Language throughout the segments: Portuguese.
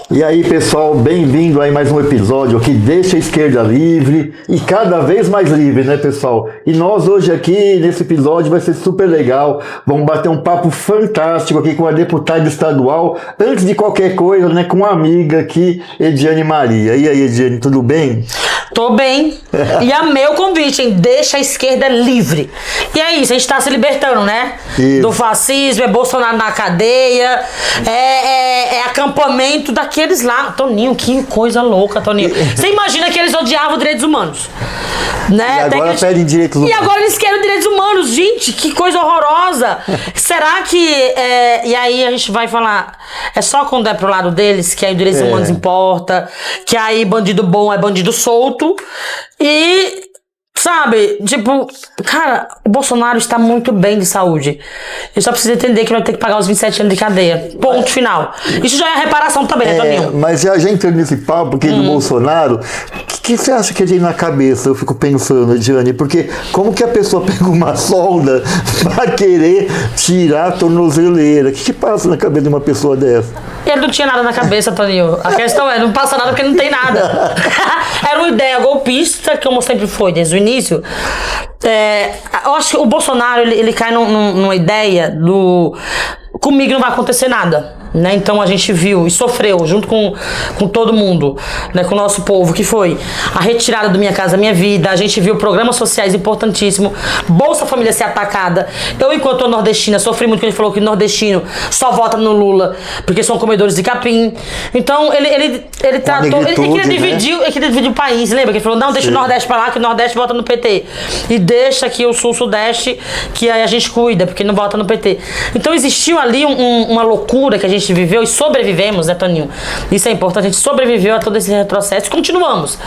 E aí, pessoal, bem-vindo aí mais um episódio que deixa a esquerda livre e cada vez mais livre, né, pessoal? E nós hoje aqui, nesse episódio, vai ser super legal. Vamos bater um papo fantástico aqui com a deputada estadual. Antes de qualquer coisa, né, com uma amiga aqui, Ediane Maria. E aí, Ediane, tudo bem? Tô bem. E amei o convite, hein? Deixa a esquerda livre. E é isso, a gente tá se libertando, né? Isso. Do fascismo, é Bolsonaro na cadeia, é acampamento daqueles lá. Toninho, que coisa louca, Toninho. Você imagina que eles odiavam direitos humanos, né? E agora pedem direitos humanos. E agora eles querem direitos humanos, gente, que coisa horrorosa. Será que... E aí a gente vai falar, é só quando é pro lado deles que aí direitos humanos importa, que aí bandido bom é bandido solto. E, sabe, tipo, cara, o Bolsonaro está muito bem de saúde. Ele só precisa entender que vai ter que pagar os 27 anos de cadeia. Ponto final. Isso já é reparação também, né, Toninho? Mas já entrando nesse papo aqui do Bolsonaro, o que você acha que tem na cabeça? Eu fico pensando, Ediane, porque como que a pessoa pega uma solda pra querer tirar a tornozeleira? O que passa na cabeça de uma pessoa dessa? Ele não tinha nada na cabeça, Toninho. A questão é, não passa nada porque não tem nada. Era uma ideia golpista, como sempre foi desde o início. Eu acho que o Bolsonaro, ele cai numa ideia do... Comigo não vai acontecer nada, né? Então a gente viu e sofreu junto com todo mundo, né? Com o nosso povo, que foi a retirada do Minha Casa Minha Vida. A gente viu programas sociais importantíssimos, Bolsa Família ser atacada. Eu, enquanto nordestina, sofri muito quando ele falou que nordestino só vota no Lula porque são comedores de capim. Então ele tratou, ele queria dividir o país, lembra? Que ele falou, não, deixa o Nordeste pra lá, que o Nordeste vota no PT. E deixa aqui o Sul, Sudeste, que aí a gente cuida, porque não vota no PT. Então existiu ali uma loucura que a gente viveu e sobrevivemos, né, Toninho? Isso é importante, a gente sobreviveu a todo esse retrocesso e continuamos,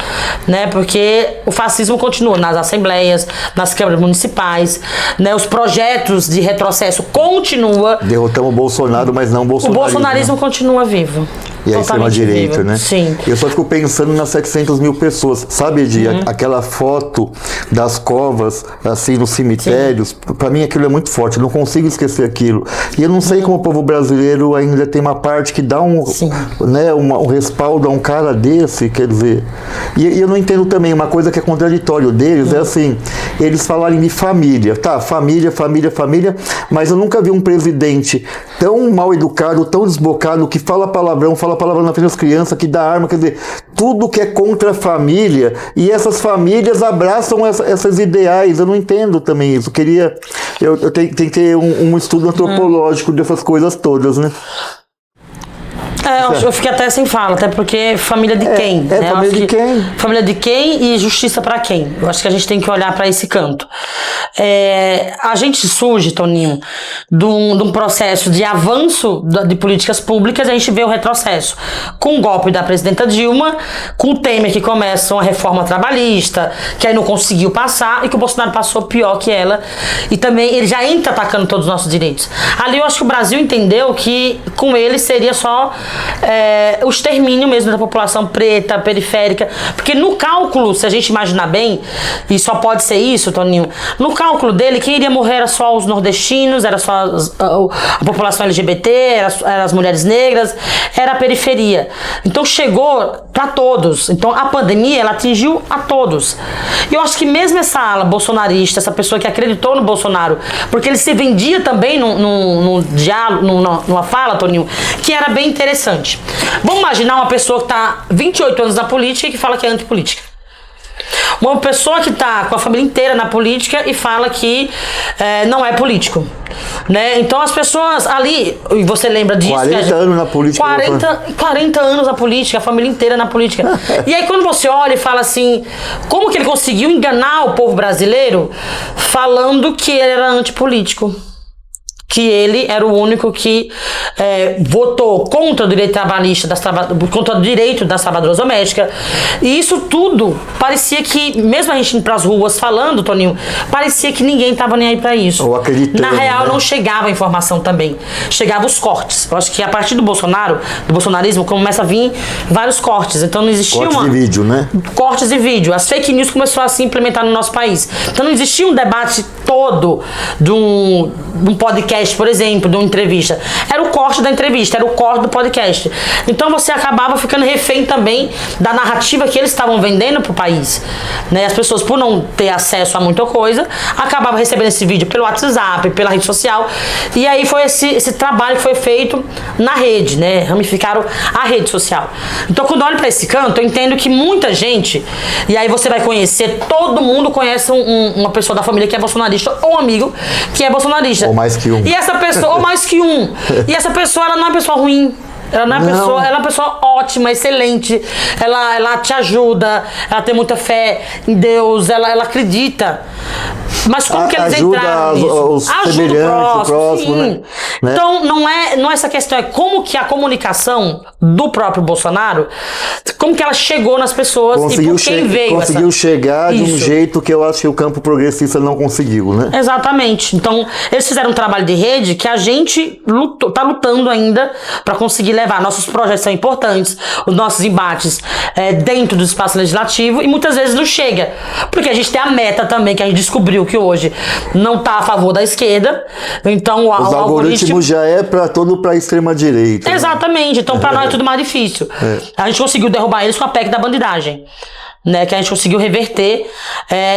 né? Porque o fascismo continua nas assembleias, nas câmaras municipais, né? Os projetos de retrocesso continuam. Derrotamos o Bolsonaro, mas não o bolsonarismo. O bolsonarismo continua vivo. E a extrema-direita, né? Sim. Eu só fico pensando nas 700 mil pessoas. Sabe, Edi, aquela foto das covas, assim, nos cemitérios, pra mim aquilo é muito forte, eu não consigo esquecer aquilo. E eu não sei como o povo brasileiro ainda tem uma parte que dá um respaldo a um cara desse, quer dizer. E eu não entendo também, uma coisa que é contraditório deles, é assim, eles falarem de família, tá, família, mas eu nunca vi um presidente tão mal educado, tão desbocado, que fala palavrão na frente das crianças, que dá arma, quer dizer, tudo que é contra a família, e essas famílias abraçam essas ideais. Eu não entendo também isso. Eu tenho que ter um estudo antropológico dessas coisas todas, né? Eu fiquei até sem fala, até porque família de quem? Né? Família de quem? Família de quem e justiça pra quem? Eu acho que a gente tem que olhar pra esse canto. A gente surge, Toninho, de um processo de avanço de políticas públicas, a gente vê o retrocesso. Com o golpe da presidenta Dilma, com o Temer que começa uma reforma trabalhista, que aí não conseguiu passar, e que o Bolsonaro passou pior que ela, e também ele já entra atacando todos os nossos direitos. Ali eu acho que o Brasil entendeu que com ele seria só o extermínio mesmo da população preta, periférica, porque no cálculo, se a gente imaginar bem, e só pode ser isso, Toninho, no cálculo dele, quem iria morrer era só os nordestinos, era só a população LGBT, era as mulheres negras, era a periferia. Então chegou para todos. Então a pandemia, ela atingiu a todos. E eu acho que mesmo essa ala bolsonarista, essa pessoa que acreditou no Bolsonaro, porque ele se vendia também num diálogo, numa fala, Toninho, que era bem interessante. Vamos imaginar uma pessoa que está 28 anos na política e que fala que é antipolítica. Uma pessoa que está com a família inteira na política e fala que não é político, né? Então as pessoas ali, e você lembra disso, 40 anos na política. 40 anos na política, a família inteira na política. E aí quando você olha e fala assim, como que ele conseguiu enganar o povo brasileiro falando que ele era antipolítico? Que ele era o único que votou contra o direito trabalhista, contra o direito das trabalhadoras domésticas. E isso tudo parecia que, mesmo a gente indo pras ruas falando, Toninho, parecia que ninguém tava nem aí pra isso. Ou acreditando, na real, né? Não chegava a informação também. Chegavam os cortes. Eu acho que a partir do bolsonarismo, começa a vir vários cortes. Então não existia cortes de vídeo, né? Cortes de vídeo. As fake news começaram a se implementar no nosso país. Então não existia um debate todo de um podcast podcast, por exemplo, de uma entrevista. Era o corte da entrevista, era o corte do podcast. Então você acabava ficando refém também da narrativa que eles estavam vendendo pro país. Né? As pessoas, por não ter acesso a muita coisa, acabavam recebendo esse vídeo pelo WhatsApp, pela rede social. E aí foi esse trabalho que foi feito na rede, né? Ramificaram a rede social. Então, quando eu olho pra esse canto, eu entendo que muita gente, e aí você vai conhecer, todo mundo conhece uma pessoa da família que é bolsonarista, ou um amigo que é bolsonarista. Ou mais que um. E essa pessoa, ou mais que um. E essa pessoa, ela não é uma pessoa ruim. Ela não é pessoa, ela é uma pessoa ótima, excelente. Ela te ajuda, ela tem muita fé em Deus, ela acredita. Mas como que eles entraram nisso? Os semelhantes, o próximo, né? Então, não é essa questão, é como que a comunicação do próprio Bolsonaro, como que ela chegou nas pessoas conseguiu e por quem veio. Conseguiu chegar de um jeito que eu acho que o campo progressista não conseguiu, né? Exatamente. Então, eles fizeram um trabalho de rede que a gente tá lutando ainda para conseguir levar. Nossos projetos são importantes, os nossos embates dentro do espaço legislativo, e muitas vezes não chega. Porque a gente tem a meta também, que a gente descobriu que hoje não tá a favor da esquerda. Então, o algoritmo já é para extrema direita. Exatamente. Né? Então, para nós é tudo mais difícil. A gente conseguiu derrubar eles com a PEC da bandidagem. Né, que a gente conseguiu reverter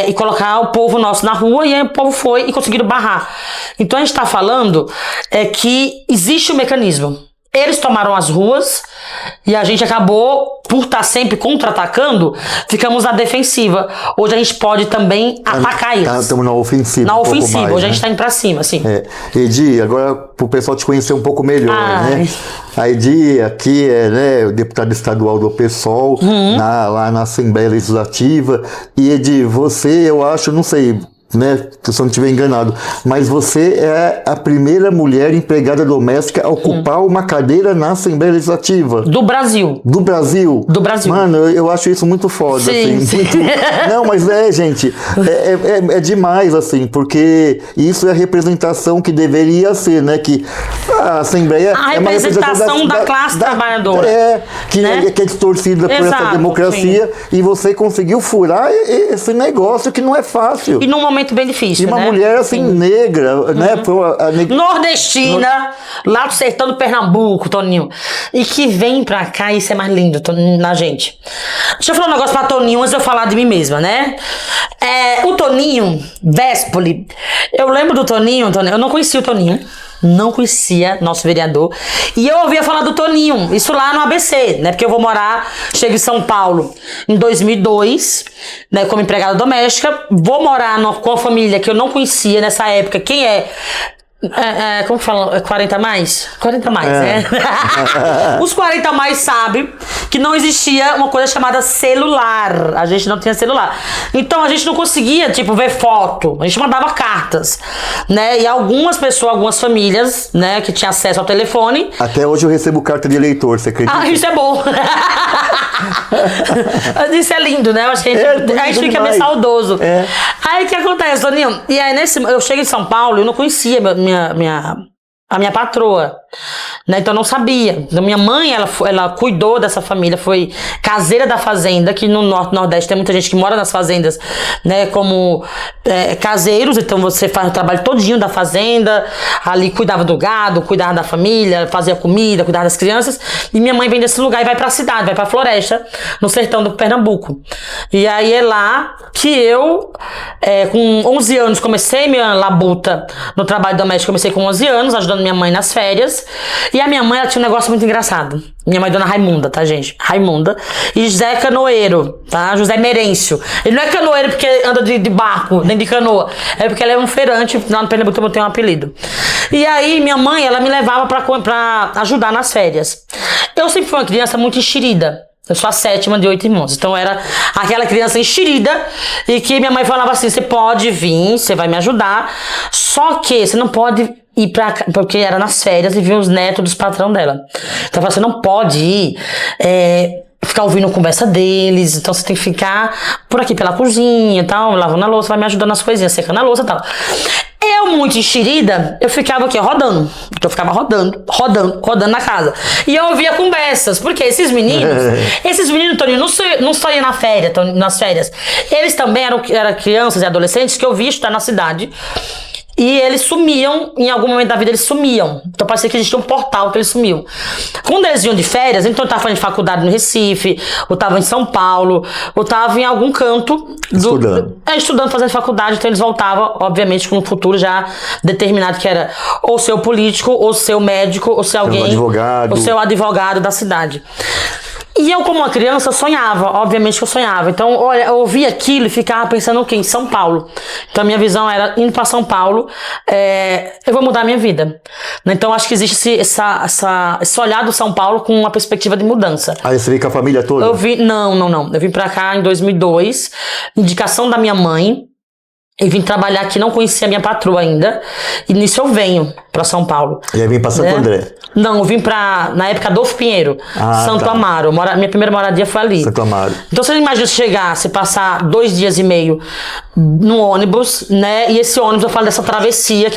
e colocar o povo nosso na rua, e aí o povo foi e conseguiram barrar. Então a gente está falando que existe um mecanismo. Eles tomaram as ruas e a gente acabou, por estar sempre contra-atacando, ficamos na defensiva. Hoje a gente pode também atacar eles. Estamos na ofensiva. Na ofensiva, mais, hoje né? a gente está indo pra cima, assim. Edi, agora pro pessoal te conhecer um pouco melhor, né? A Edi aqui é deputada estadual do PSOL, lá na Assembleia Legislativa. E Edi, você, eu acho, não sei, né, se eu não estiver enganado, mas você é a primeira mulher empregada doméstica a ocupar uma cadeira na Assembleia Legislativa. Do Brasil. Do Brasil? Do Brasil. Mano, eu acho isso muito foda, sim, assim. sim. Muito... Não, mas gente, é demais, assim, porque isso é a representação que deveria ser, né, que a Assembleia a é uma representação da classe trabalhadora. Que é distorcida por essa democracia, sim. E você conseguiu furar esse negócio que não é fácil. E num momento bem difícil, e uma mulher assim, negra, né? Nordestina, lá do sertão do Pernambuco, Toninho. E que vem pra cá, isso é mais lindo na gente. Deixa eu falar um negócio pra Toninho antes de eu falar de mim mesma, né? O Toninho Véspoli, eu lembro do Toninho, eu não conhecia o Toninho. Não conhecia nosso vereador. E eu ouvia falar do Toninho, isso lá no ABC, né? Porque eu chego em São Paulo em 2002, né? Como empregada doméstica. Vou morar com a família que eu não conhecia nessa época. Quem é? Como que fala? 40 mais? 40 mais, né? Os 40 mais sabem que não existia uma coisa chamada celular. A gente não tinha celular. Então a gente não conseguia, ver foto. A gente mandava cartas, né? E algumas pessoas, algumas famílias, né, que tinham acesso ao telefone. Até hoje eu recebo carta de eleitor, você acredita? Isso é bom. Isso é lindo, né? Eu acho que a gente fica meio saudoso. Aí o que acontece, Toninho? E aí eu chego em São Paulo e eu não conhecia a minha patroa, né? Então eu não sabia. Então, minha mãe, ela cuidou dessa família, foi caseira da fazenda, que no Norte e Nordeste tem muita gente que mora nas fazendas, né? Como caseiros, então você faz o trabalho todinho da fazenda, ali cuidava do gado, cuidava da família, fazia comida, cuidava das crianças. E minha mãe vem desse lugar e vai pra cidade, vai pra floresta, no sertão do Pernambuco. E aí é lá que eu, com 11 anos, comecei minha labuta no trabalho doméstico. Comecei com 11 anos, ajudando minha mãe nas férias. E a minha mãe, ela tinha um negócio muito engraçado. Minha mãe é Dona Raimunda, tá, gente? Raimunda. E José é canoeiro, tá? José Merêncio. Ele não é canoeiro porque anda de barco, nem de canoa. É porque ele é um feirante. Lá no Pernambuco eu tenho um apelido. E aí, minha mãe, ela me levava pra ajudar nas férias. Eu sempre fui uma criança muito enxerida. Eu sou a 7ª de 8 irmãos. Então era aquela criança enxerida e que minha mãe falava assim: você pode vir, você vai me ajudar, só que você não pode ir porque era nas férias e ver os netos dos patrão dela. Então ela falou: você não pode ir ficar ouvindo a conversa deles, então você tem que ficar por aqui pela cozinha e tal, lavando a louça, vai me ajudando nas coisinhas, secando a louça e tal. Eu, muito enxerida, eu ficava aqui, rodando. Então eu ficava rodando na casa. E eu ouvia conversas, porque esses meninos, Toninho, não só iam nas férias. Eles também eram crianças e adolescentes que eu via estudar na cidade. E eles sumiam, em algum momento da vida eles sumiam. Então parecia que existia um portal que eles sumiam. Quando eles iam de férias, então eu estava fazendo faculdade no Recife, ou estava em São Paulo, ou estava em algum canto. Estudando, fazendo faculdade, então eles voltavam, obviamente, com um futuro já determinado, que era ou ser o político, ou ser o médico, ou ser alguém, ou ser o advogado da cidade. E eu, como uma criança, sonhava, obviamente que eu sonhava. Então, olha, eu ouvia aquilo e ficava pensando o quê? Em São Paulo. Então, a minha visão era, indo para São Paulo, eu vou mudar a minha vida. Então, acho que existe esse olhar do São Paulo com uma perspectiva de mudança. Aí você veio com a família toda? Não. Eu vim para cá em 2002, indicação da minha mãe. E vim trabalhar aqui, não conhecia a minha patroa ainda. E nisso eu venho pra São Paulo. E aí vim pra Santo André? Não, eu vim na época Adolfo Pinheiro, Santo Amaro. Minha primeira moradia foi ali. Santo Amaro. Então você imagina se chegar, se passar 2 dias e meio no ônibus, né? E esse ônibus, eu falo dessa travessia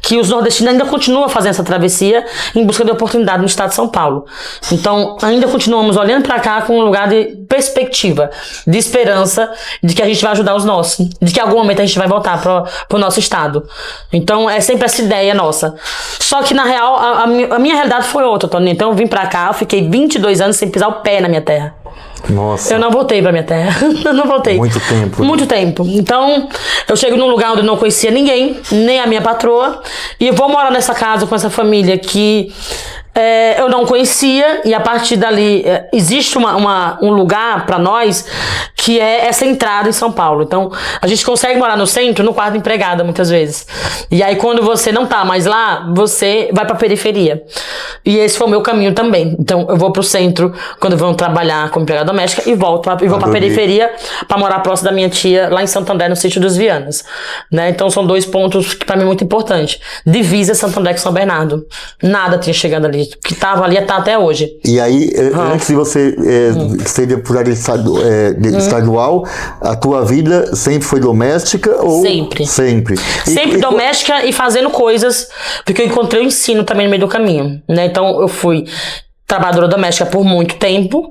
que os nordestinos ainda continuam fazendo essa travessia em busca de oportunidade no estado de São Paulo. Então, ainda continuamos olhando pra cá com um lugar de perspectiva, de esperança, de que a gente vai ajudar os nossos, de que em algum momento a gente vai voltar pro nosso estado. Então, é sempre essa ideia nossa. Só que, na real, a minha realidade foi outra, Tony. Então, eu vim pra cá, eu fiquei 22 anos sem pisar o pé na minha terra. Nossa. Eu não voltei pra minha terra. Eu não voltei. Muito tempo. Muito tempo. Então, eu chego num lugar onde eu não conhecia ninguém, nem a minha patroa, e eu vou morar nessa casa com essa família que eu não conhecia, e a partir dali existe um lugar pra nós que é essa entrada em São Paulo. Então, a gente consegue morar no centro, no quarto de empregada, muitas vezes. E aí, quando você não tá mais lá, você vai pra periferia. E esse foi o meu caminho também. Então, eu vou pro centro quando eu vou trabalhar como empregada doméstica e vou pra periferia pra morar próximo da minha tia, lá em Santo André, no sítio dos Vianas. Né? Então, são 2 pontos que pra mim é muito importante. Divisa Santo André com São Bernardo. Nada tinha chegado ali. O que tava ali tá até hoje. E aí, antes de você ser deputada estadual, a tua vida sempre foi doméstica? Ou Sempre. Sempre. Sempre doméstica e fazendo coisas, porque eu encontrei o ensino também no meio do caminho, né? Então, eu fui trabalhadora doméstica por muito tempo,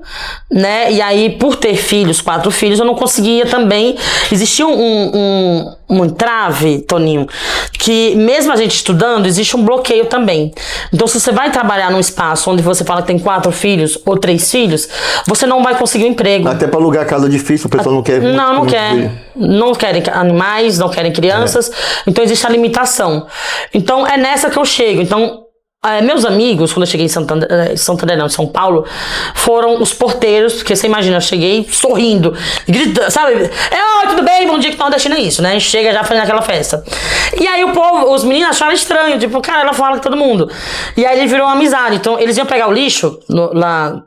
né? E aí, por ter 4 filhos, eu não conseguia também. Existia um entrave, Toninho, que mesmo a gente estudando, existe um bloqueio também. Então, se você vai trabalhar num espaço onde você fala que tem 4 filhos ou 3 filhos, você não vai conseguir um emprego. Até para alugar casa difícil, o pessoal não quer. Não quer. Não querem animais, não querem crianças. Então, existe a limitação. Então, é nessa que eu chego. Então, meus amigos, quando eu cheguei em São Paulo, foram os porteiros, porque você imagina, eu cheguei sorrindo, gritando, sabe? Oi, tudo bem? Bom dia, que nordestino é isso, né? A gente chega já fazendo aquela festa. E aí o povo, os meninos acharam estranho, tipo, cara, ela fala com todo mundo. E aí ele virou uma amizade. Então, eles iam pegar o lixo lá,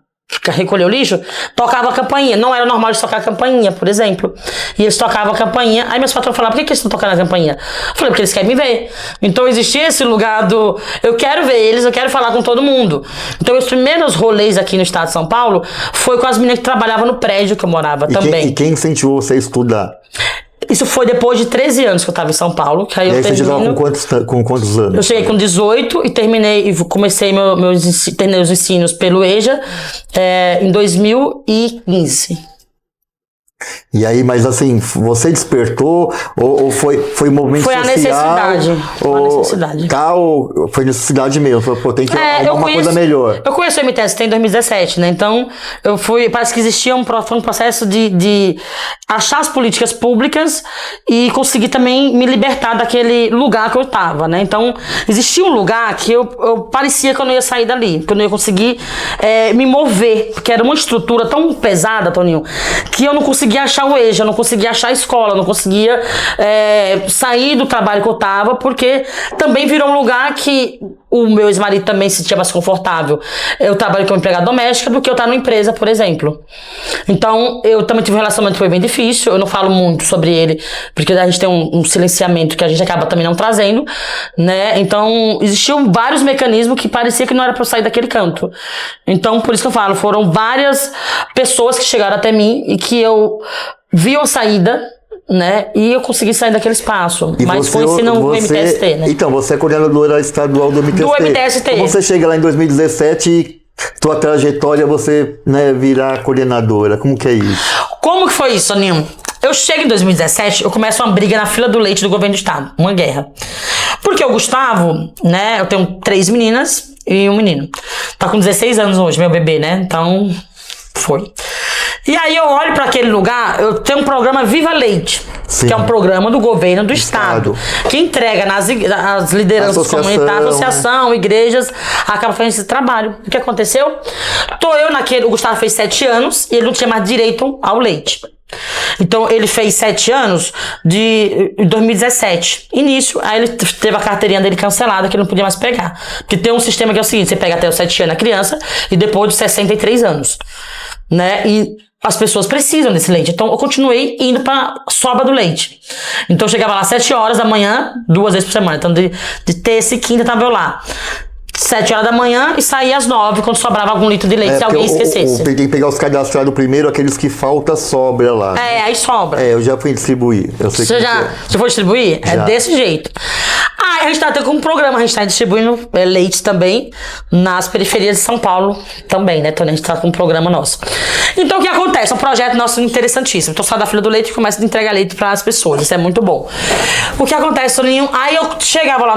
recolher o lixo, tocava a campainha. Não era normal eles tocar a campainha, por exemplo. E eles tocavam a campainha. Aí meus patrões falavam, por que eles estão tocando a campainha? Eu falei, porque eles querem me ver. Então existia esse lugar do eu quero ver eles, eu quero falar com todo mundo. Então os primeiros rolês aqui no estado de São Paulo foi com as meninas que trabalhavam no prédio que eu morava também. E quem incentivou você a estudar? Isso foi depois de 13 anos que eu estava em São Paulo. Que aí e aí você já estava com quantos anos? Eu cheguei com 18 e comecei terminei os ensinos pelo EJA em 2015. E aí, mas assim, você despertou ou foi um momento social? Foi a necessidade. Foi a necessidade. Foi necessidade mesmo. Pô, tem que arrumar uma coisa melhor. Eu conheci o MTST em 2017, né? Então, parece que existia um processo de achar as políticas públicas e conseguir também me libertar daquele lugar que eu estava, né? Então, existia um lugar que eu parecia que eu não ia sair dali, que eu não ia conseguir me mover, porque era uma estrutura tão pesada, Toninho, que eu não conseguia achar o EJA, eu não conseguia achar a escola, eu não conseguia sair do trabalho que eu tava, porque também virou um lugar que o meu ex-marido também se sentia mais confortável. Eu trabalho como empregada doméstica do que eu estar numa empresa, por exemplo. Então, eu também tive um relacionamento que foi bem difícil, eu não falo muito sobre ele, porque a gente tem um silenciamento que a gente acaba também não trazendo, né? Então, existiam vários mecanismos que parecia que não era pra eu sair daquele canto. Então, por isso que eu falo, foram várias pessoas que chegaram até mim e que eu vi uma saída, né? E eu consegui sair daquele espaço. Mas foi ensinando o MTST, né? Então, você é coordenadora estadual do MTST. Do MTST. Então, você chega lá em 2017 e tua trajetória, você virar coordenadora. Como que é isso? Como que foi isso, Aninho? Eu chego em 2017, eu começo uma briga na fila do leite do governo do estado, uma guerra. Porque o Gustavo, né, eu tenho 3 meninas e um menino. Tá com 16 anos hoje, meu bebê, né? Então, foi. E aí eu olho para aquele lugar, eu tenho um programa Viva Leite, Sim. que é um programa do governo do estado, que entrega nas lideranças comunitárias, associação, igrejas, acaba fazendo esse trabalho. O que aconteceu? O Gustavo fez 7 anos e ele não tinha mais direito ao leite. Então ele fez 7 anos de 2017, início, aí ele teve a carteirinha dele cancelada, que ele não podia mais pegar, porque tem um sistema que é o seguinte, você pega até os 7 anos a criança e depois de 63 anos, né, e as pessoas precisam desse leite, então eu continuei indo pra sobra do leite, então eu chegava lá 7 horas da manhã, 2 vezes por semana, então de terça e quinta tava eu lá 7 horas da manhã e saía às 9 quando sobrava algum litro de leite, se alguém esquecesse. Tem que pegar os cadastrados primeiro, aqueles que falta sobra lá. Aí sobra. Eu já fui distribuir. Você foi distribuir? Já. É desse jeito. A gente tá com um programa, a gente tá distribuindo leite também nas periferias de São Paulo também, né? Então a gente tá com um programa nosso. Então o que acontece? É um projeto nosso interessantíssimo. Então sai da fila do leite e começa a entregar leite para as pessoas. Isso é muito bom. O que acontece, Toninho? Aí eu chegava lá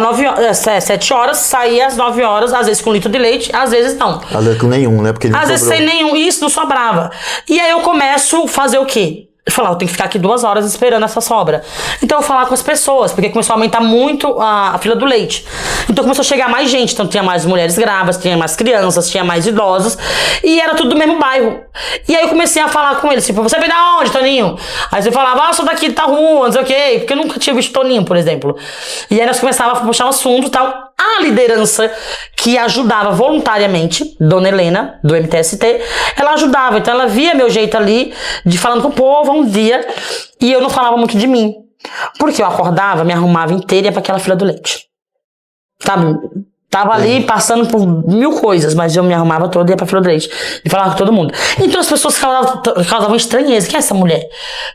7 horas, saía às 9 horas, às vezes com 1 litro de leite, às vezes não. Às vezes com nenhum, né? Porque às vezes sem nenhum, isso não sobrava. E aí eu começo a fazer o quê? Eu falava, eu tenho que ficar aqui 2 horas esperando essa sobra. Então eu falava com as pessoas, porque começou a aumentar muito a fila do leite. Então começou a chegar mais gente, então tinha mais mulheres grávidas, tinha mais crianças, tinha mais idosos, e era tudo do mesmo bairro. E aí eu comecei a falar com eles, tipo, você vem da onde, Toninho? Aí você falava, eu sou daqui de tal rua, não sei o quê, porque eu nunca tinha visto Toninho, por exemplo. E aí nós começávamos a puxar um assunto e tal. A liderança que ajudava voluntariamente, Dona Helena, do MTST, ela ajudava, então ela via meu jeito ali, de falando com o povo um dia, e eu não falava muito de mim. Porque eu acordava, me arrumava inteira e ia pra aquela fila do leite. Sabe? Tava ali passando por 1000 coisas, mas eu me arrumava toda e ia pra fila do leite. E falava com todo mundo. Então as pessoas causavam estranheza. Quem é essa mulher?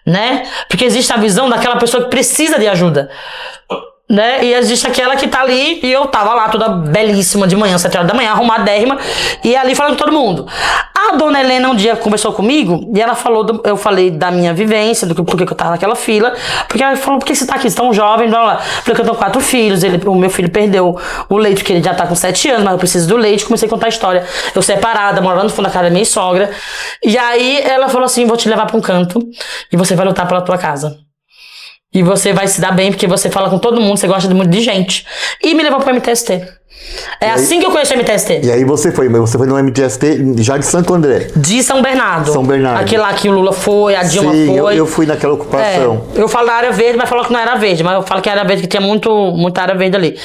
Né? Porque existe a visão daquela pessoa que precisa de ajuda. Né? E existe aquela que tá ali, e eu tava lá toda belíssima de manhã, 7 horas da manhã, arrumadérrima, e ali falando com todo mundo. A Dona Helena um dia conversou comigo e ela falou, eu falei da minha vivência, por que eu tava naquela fila, porque ela falou, por que você tá aqui, você é tão jovem, blá, blá. Falei que eu tenho 4 filhos, o meu filho perdeu o leite, porque ele já tá com 7 anos, mas eu preciso do leite, comecei a contar a história, eu separada, morando no fundo da casa da minha sogra, e aí ela falou assim, vou te levar pra um canto, e você vai lutar pela tua casa. E você vai se dar bem, porque você fala com todo mundo, você gosta muito de gente. E me levou pro MTST. Assim que eu conheci o MTST. E aí você foi no MTST já de Santo André? De São Bernardo. São Bernardo. Aquele lá que o Lula foi, a Dilma foi. Eu fui naquela ocupação. Eu falo da área verde, mas falou que não era verde. Mas eu falo que era verde, que tinha muita área verde ali.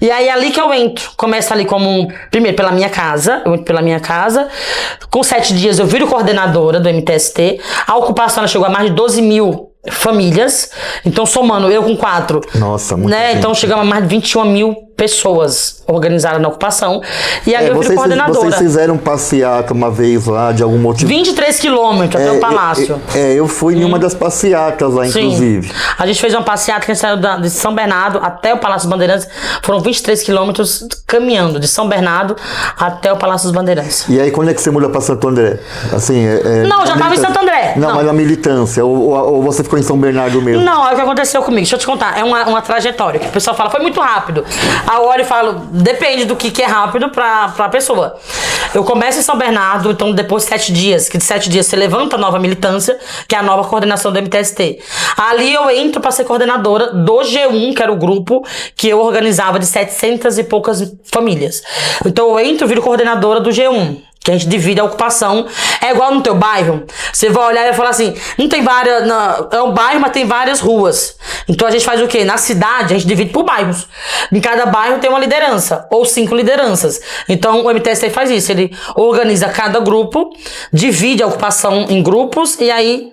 E aí ali que eu entro. Começo ali primeiro pela minha casa. Eu entro pela minha casa. Com 7 dias eu viro coordenadora do MTST. A ocupação ela chegou a mais de 12 mil famílias, então somando eu com 4, nossa, muito né? Então chegamos a mais de 21 mil pessoas organizadas na ocupação, e ali eu fui coordenadora. Vocês fizeram passeata uma vez lá, de algum motivo? 23 quilômetros até o palácio. Eu fui em uma das passeatas lá, inclusive. Sim. A gente fez uma passeata que saiu de São Bernardo até o Palácio dos Bandeirantes, foram 23 quilômetros caminhando, de São Bernardo até o Palácio dos Bandeirantes. E aí, quando é que você muda pra Santo André? Assim, não, já tava em Santo André. Não, mas na militância, ou você ficou em São Bernardo mesmo? Não, é o que aconteceu comigo. Deixa eu te contar. É uma trajetória que o pessoal fala, foi muito rápido. A hora eu falo, depende do que é rápido pra pessoa. Eu começo em São Bernardo, então depois de 7 dias, que de 7 dias você levanta a nova militância, que é a nova coordenação do MTST. Ali eu entro pra ser coordenadora do G1, que era o grupo que eu organizava de 700 e poucas famílias. Então eu entro e viro coordenadora do G1. Que a gente divide a ocupação. É igual no teu bairro. Você vai olhar e vai falar assim, não tem várias... é um bairro, mas tem várias ruas. Então a gente faz o quê? Na cidade, a gente divide por bairros. Em cada bairro tem uma liderança. Ou 5 lideranças. Então o MTST faz isso. Ele organiza cada grupo, divide a ocupação em grupos e aí...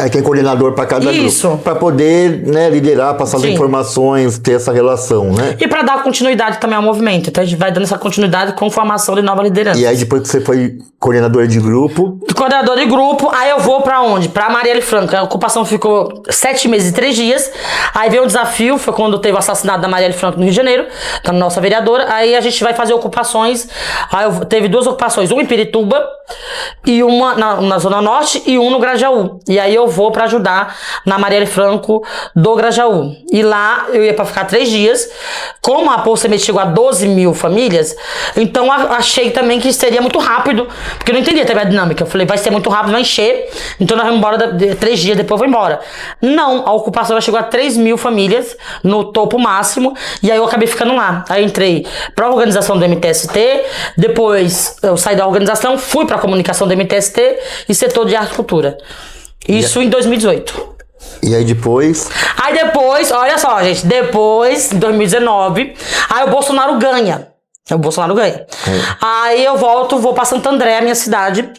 Aí tem coordenador para cada grupo. Para poder, né, liderar, passar as informações, ter essa relação, né? E para dar continuidade também ao movimento. Então a gente vai dando essa continuidade com formação de nova liderança. E aí depois que você foi coordenadora de grupo... Coordenadora de grupo, aí eu vou para onde? Para Marielle Franco. A ocupação ficou 7 meses e 3 dias. Aí veio o desafio, foi quando teve o assassinato da Marielle Franco no Rio de Janeiro, da nossa vereadora. Aí a gente vai fazer ocupações. Aí teve 2 ocupações, uma em Pirituba, e uma na Zona Norte e uma no Grajaú. Grajaú. E aí eu vou pra ajudar na Marielle Franco do Grajaú. E lá eu ia pra ficar 3 dias. Como a Bolsa Família chegou a 12 mil famílias, então achei também que seria muito rápido, porque eu não entendia também a dinâmica. Eu falei, vai ser muito rápido, vai encher, então nós vamos embora 3 dias, depois eu vou embora. Não, a ocupação chegou a 3 mil famílias no topo máximo, e aí eu acabei ficando lá. Aí eu entrei pra organização do MTST, depois eu saí da organização, fui pra comunicação do MTST e setor de arte e cultura. Isso em 2018. E aí depois? Aí depois, olha só, gente, depois, em 2019, aí o Bolsonaro ganha. Aí eu vou pra Santo André, a minha cidade.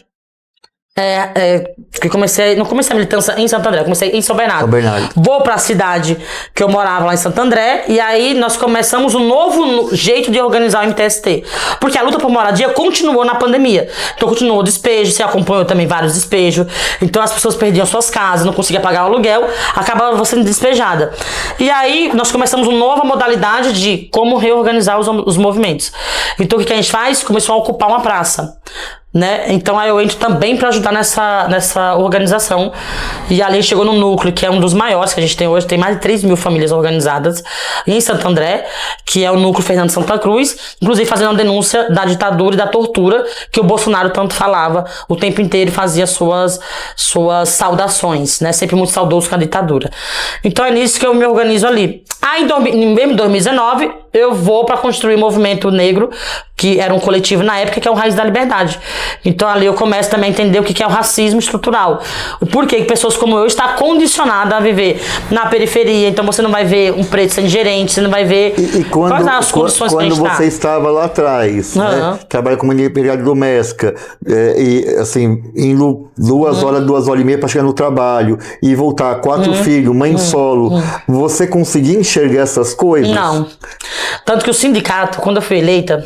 Não comecei a militância em Santo André, comecei em São Bernardo. Vou pra cidade que eu morava lá em Santo André, e aí nós começamos um novo jeito de organizar o MTST. Porque a luta por moradia continuou na pandemia. Então continuou o despejo, você acompanhou também vários despejos. Então as pessoas perdiam suas casas, não conseguiam pagar o aluguel, acabava sendo despejada. E aí nós começamos uma nova modalidade de como reorganizar os movimentos. Então o que a gente faz? Começou a ocupar uma praça. Né? Então aí eu entro também para ajudar nessa organização, e ali chegou no núcleo, que é um dos maiores que a gente tem hoje, tem mais de 3 mil famílias organizadas em Santo André, que é o núcleo Fernando Santa Cruz, inclusive fazendo uma denúncia da ditadura e da tortura que o Bolsonaro tanto falava o tempo inteiro e fazia suas saudações, né? Sempre muito saudoso com a ditadura. Então é nisso que eu me organizo ali. Aí em 2019 eu vou para construir o movimento negro, que era um coletivo na época, que é o Raiz da Liberdade. Então ali eu começo também a entender o que é o racismo estrutural. O porquê que pessoas como eu estão condicionadas a viver na periferia. Então você não vai ver um preto sendo gerente, você não vai ver quais as condições que a gente você estava lá atrás, né? Trabalha como empregada doméstica, e assim, indo 2 horas, 2 horas e meia para chegar no trabalho, e voltar, 4 filhos, mãe solo, você conseguia enxergar essas coisas? Não. Tanto que o sindicato, quando eu fui eleita,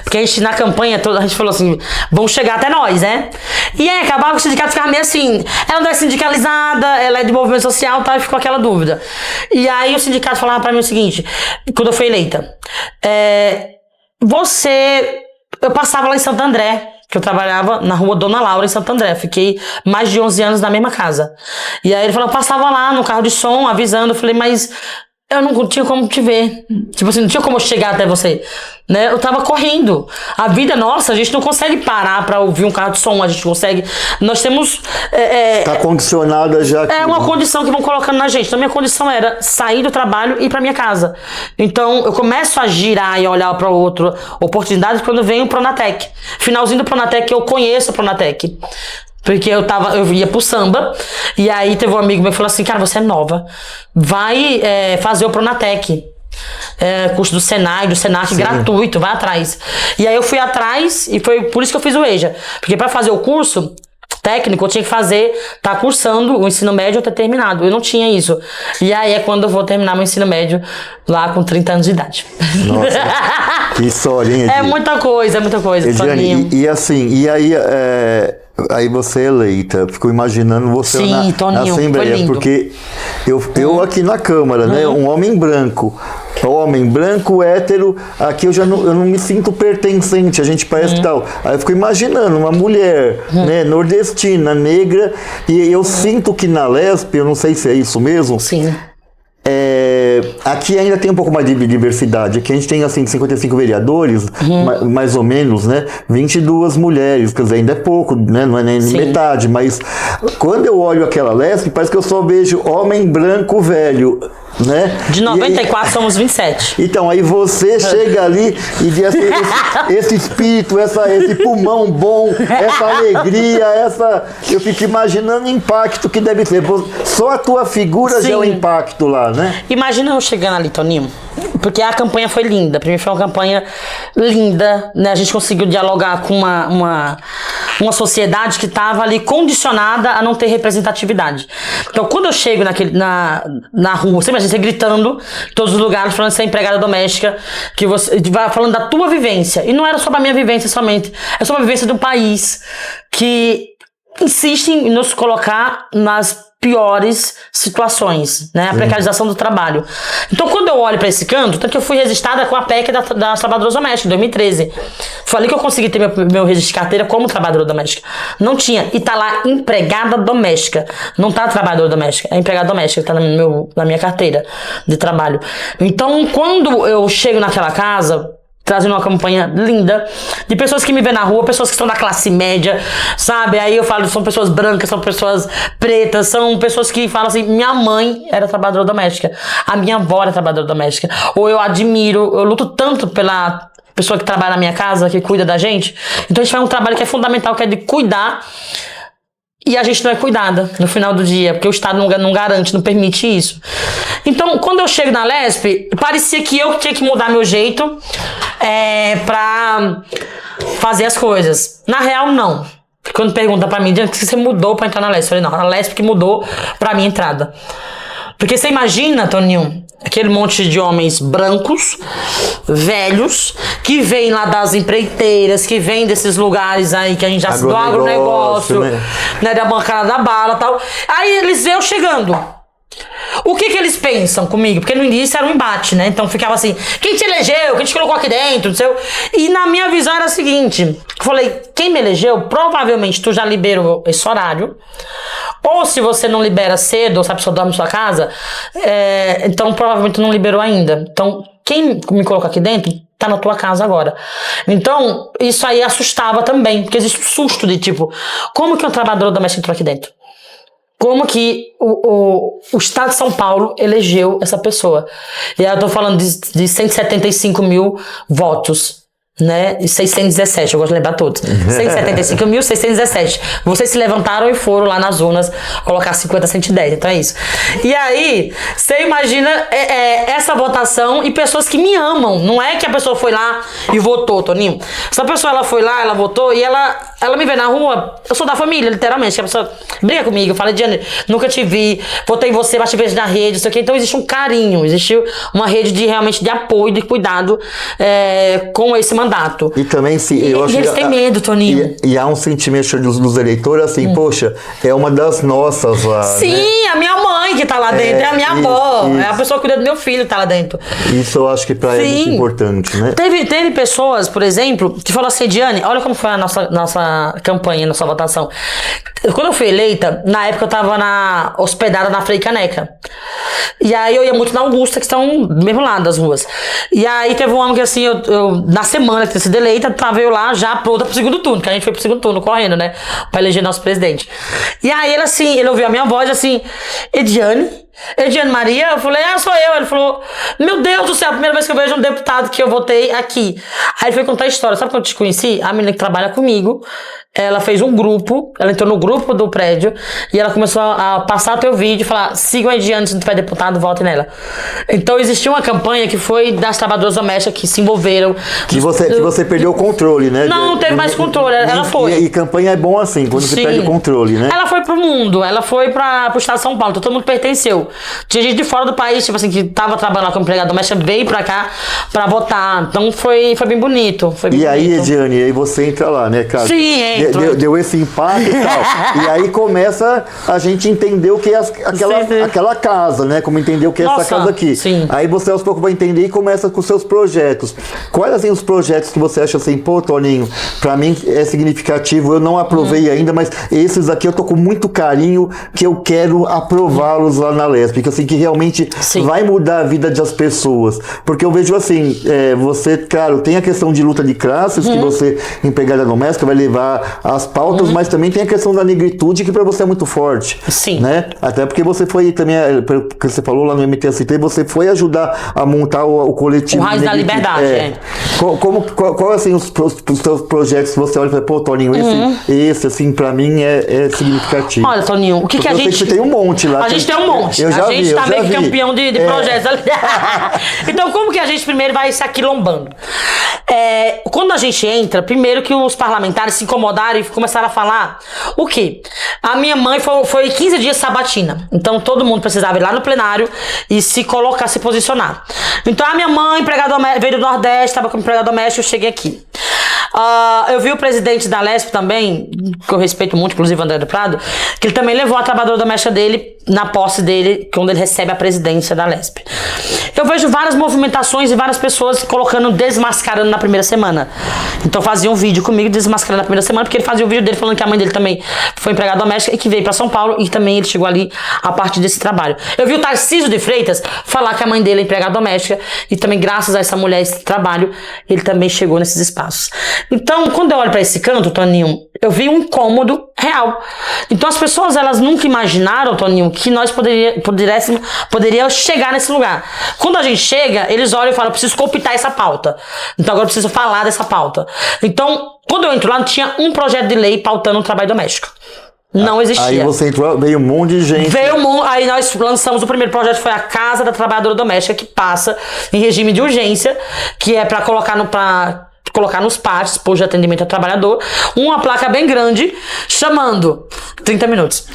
porque a gente na campanha toda, a gente falou assim, vão chegar até nós, né? E aí acabava que o sindicato ficava meio assim, ela não é sindicalizada, ela é de movimento social, tal, e ficou aquela dúvida. E aí o sindicato falava pra mim o seguinte, quando eu fui eleita, eu passava lá em Santo André, que eu trabalhava na rua Dona Laura, em Santo André. Fiquei mais de 11 anos na mesma casa. E aí ele falou, eu passava lá no carro de som, avisando. Eu falei, mas eu não tinha como te ver. Tipo assim, não tinha como eu chegar até você. Né? Eu tava correndo. A vida nossa, a gente não consegue parar pra ouvir um carro de som. A gente consegue... Nós temos... Tá condicionada já. É uma condição que vão colocando na gente. Então, minha condição era sair do trabalho e ir pra minha casa. Então, eu começo a girar e olhar pra outra oportunidade quando vem o Pronatec. Finalzinho do Pronatec, eu conheço o Pronatec. Porque eu ia pro samba, e aí teve um amigo meu que falou assim, cara, você é nova, vai fazer o Pronatec, curso do Senai, do Senac, gratuito, vai atrás. E aí eu fui atrás, e foi por isso que eu fiz o EJA, porque pra fazer o curso técnico eu tinha que tá cursando o ensino médio ou ter terminado, eu não tinha isso. E aí é quando eu vou terminar meu ensino médio, lá com 30 anos de idade. Nossa, que história, hein, Ediane? É muita coisa, Ediane, e assim, e aí... Aí você é eleita, fico imaginando você na Assembleia, porque eu aqui na Câmara, né, um homem branco, hétero, aqui eu não me sinto pertencente, a gente parece que tal. Aí eu fico imaginando uma mulher, né, nordestina, negra, e eu sinto que na Lesp, eu não sei se é isso mesmo. Sim. Aqui ainda tem um pouco mais de diversidade. Aqui a gente tem assim 55 vereadores, mais ou menos, né? 22 mulheres, quer dizer, ainda é pouco, né? Não é nem metade, mas quando eu olho aquela Lesp, parece que eu só vejo homem branco velho, né? De 94 somos 27. Então, aí você chega ali e vê esse espírito, esse pulmão bom, essa alegria, eu fico imaginando o impacto que deve ser. Só a tua figura já é um impacto lá, né? Imagina eu chegando ali, Toninho, porque a campanha foi linda. Pra mim foi uma campanha linda, né? A gente conseguiu dialogar com uma sociedade que estava ali condicionada a não ter representatividade. Então, quando eu chego na rua, você imagina você gritando em todos os lugares, falando que você é empregada doméstica, que você vai falando da tua vivência. E não era só pra minha vivência somente, é só uma vivência de um país que insiste em nos colocar nas piores situações, né? A precarização do trabalho. Então, quando eu olho para esse canto, tanto que eu fui registrada com a PEC das trabalhadoras domésticas, em 2013. Foi ali que eu consegui ter meu registro de carteira como trabalhadora doméstica. Não tinha. E tá lá empregada doméstica. Não tá trabalhadora doméstica. É empregada doméstica, tá na minha carteira de trabalho. Então, quando eu chego naquela casa, trazendo uma campanha linda de pessoas que me vêem na rua, pessoas que são da classe média, sabe? Aí eu falo, são pessoas brancas, são pessoas pretas, são pessoas que falam assim, minha mãe era trabalhadora doméstica, a minha avó era trabalhadora doméstica, ou eu admiro, eu luto tanto pela pessoa que trabalha na minha casa, que cuida da gente. Então a gente faz um trabalho que é fundamental, que é de cuidar, e a gente não é cuidada no final do dia, porque o Estado não garante, não permite isso. Então, quando eu chego na Lesp, parecia que eu tinha que mudar meu jeito pra fazer as coisas. Na real, não. Quando pergunta pra mim, o que você mudou pra entrar na Lesp? Eu falei, não, a Lesp que mudou pra minha entrada. Porque você imagina, Toninho, aquele monte de homens brancos, velhos, que vêm lá das empreiteiras, que vêm desses lugares aí que a gente já do agronegócio, né, da bancada da bala e tal. Aí eles veem eu chegando. O que eles pensam comigo? Porque no início era um embate, né? Então ficava assim, quem te elegeu? Quem te colocou aqui dentro? Não sei. E na minha visão era a seguinte, eu falei, quem me elegeu, provavelmente tu já liberou esse horário. Ou se você não libera cedo, ou se a pessoa dorme na sua casa, então provavelmente tu não liberou ainda. Então, quem me colocou aqui dentro tá na tua casa agora. Então, isso aí assustava também, porque existe um susto de tipo, como que um trabalhador doméstico entrou aqui dentro? Como que o Estado de São Paulo elegeu essa pessoa? E eu tô falando de 175 mil votos, né? E 617, eu gosto de lembrar todos. 175.617. Vocês se levantaram e foram lá nas urnas colocar 50, 110. Então é isso. E aí, você imagina essa votação e pessoas que me amam. Não é que a pessoa foi lá e votou, Toninho. Essa pessoa, ela foi lá, ela votou e ela me vê na rua. Eu sou da família, literalmente. A pessoa briga comigo, fala, Diane, nunca te vi, votei em você, mas te vejo na rede, não sei o quê. Então existe um carinho, existe uma rede realmente de apoio, de cuidado com esse mandato. E também eu acho eles têm medo, Toninho. E há um sentimento dos eleitores assim, poxa, é uma das nossas lá. Sim, né? a minha mãe que tá lá dentro, é a minha avó, é a pessoa que cuida do meu filho que tá lá dentro. Isso eu acho que pra ela é muito importante, né? Teve pessoas, por exemplo, que falaram assim, Diane, olha como foi a nossa campanha, nossa votação. Quando eu fui eleita, na época eu tava hospedada na Frei Caneca. E aí eu ia muito na Augusta, que estão do mesmo lado das ruas. E aí teve um homem que assim, eu na semana que tinha sido eleita, tava eu lá já pronta pro segundo turno, que a gente foi pro segundo turno correndo, né? Pra eleger nosso presidente. E aí ele ouviu a minha voz assim, Ediane Maria, eu falei, sou eu. Ele falou, meu Deus do céu, a primeira vez que eu vejo um deputado que eu votei aqui. Aí ele foi contar a história. Sabe quando eu te conheci? A menina que trabalha comigo, ela fez um grupo, ela entrou no grupo do prédio e ela começou a passar o teu vídeo e falar, sigam a Ediane, se não tiver deputado, vote nela. Então existia uma campanha que foi das trabalhadoras domésticas que se envolveram. Que você perdeu o controle, né? Não teve mais controle, ela foi. E campanha é bom assim, quando você perde o controle, né? Ela foi pro mundo, ela foi pro estado de São Paulo, então todo mundo pertenceu. Tinha gente de fora do país, tipo assim, que tava trabalhando como empregada doméstica, veio pra cá pra votar. Então foi bem bonito. Aí, Ediane, aí você entra lá, né, cara? Sim, deu esse impacto e tal. E aí começa a gente entender o que é aquela casa, né? Como entender o que é essa casa aqui. Sim. Aí você aos poucos vai entender e começa com os seus projetos. Quais assim os projetos que você acha assim, pô, Toninho, pra mim é significativo, eu não aprovei ainda, mas esses aqui eu tô com muito carinho que eu quero aprová-los lá na Lesp, que assim, que realmente vai mudar a vida das pessoas. Porque eu vejo assim, você, claro, tem a questão de luta de classes, que você, empregada doméstica, vai levar as pautas, mas também tem a questão da negritude, que para você é muito forte. Sim. Né? Até porque você foi também, pelo que você falou lá no MTST, você foi ajudar a montar o coletivo. O Raiz da Liberdade, Qual assim, os seus projetos que você olha e fala, pô, Toninho, esse assim, pra mim é significativo. Olha, Toninho, o que a gente... Você tem um monte lá. A gente tem um monte. A gente tá meio que campeão de projetos ali. Então, como que a gente primeiro vai se aquilombando? Quando a gente entra, primeiro que os parlamentares se incomodaram e começaram a falar o quê? A minha mãe foi 15 dias sabatina. Então, todo mundo precisava ir lá no plenário e se colocar, se posicionar. Então, a minha mãe, empregada doméstica, veio do Nordeste, estava como empregada doméstica, eu cheguei aqui. Eu vi o presidente da Lesp também, que eu respeito muito, inclusive André do Prado, que ele também levou a trabalhadora doméstica dele na posse dele, quando ele recebe a presidência da Lesp. Eu vejo várias movimentações e várias pessoas colocando, desmascarando na primeira semana. Então fazia um vídeo comigo desmascarando na primeira semana, porque ele fazia o vídeo dele falando que a mãe dele também foi empregada doméstica e que veio pra São Paulo e também ele chegou ali a partir desse trabalho. Eu vi o Tarcísio de Freitas falar que a mãe dele é empregada doméstica e também graças a essa mulher, esse trabalho, ele também chegou nesses espaços. Então, quando eu olho pra esse canto, Toninho, eu vi um incômodo real. Então as pessoas, elas nunca imaginaram, Toninho, que nós poderíamos chegar nesse lugar. Quando a gente chega, eles olham e falam, eu preciso cooptar essa pauta. Então agora eu preciso falar dessa pauta. Então, quando eu entro lá, não tinha um projeto de lei pautando o trabalho doméstico. Não existia. Aí você entrou, veio um monte de gente. Aí nós lançamos o primeiro projeto, foi a Casa da Trabalhadora Doméstica, que passa em regime de urgência, que é para colocar nos pátios, postos de atendimento ao trabalhador, uma placa bem grande, chamando, 30 minutos,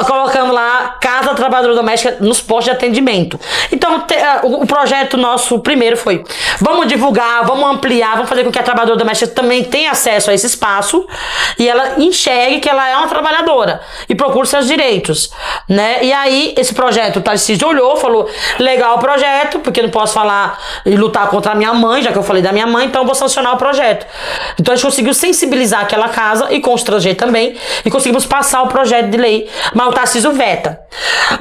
colocando lá Casa da Trabalhadora Doméstica nos postos de atendimento. Então, o projeto nosso primeiro foi, vamos divulgar, vamos ampliar, vamos fazer com que a trabalhadora doméstica também tenha acesso a esse espaço e ela enxergue que ela é uma trabalhadora e procure seus direitos, né? E aí, esse projeto, o Tarcísio olhou, falou, legal o projeto, porque não posso falar e lutar contra a minha mãe, já que eu falei da minha mãe, então eu vou sancionar o projeto. Então a gente conseguiu sensibilizar aquela casa e constranger também e conseguimos passar o projeto de lei, mas o Tarcísio veta.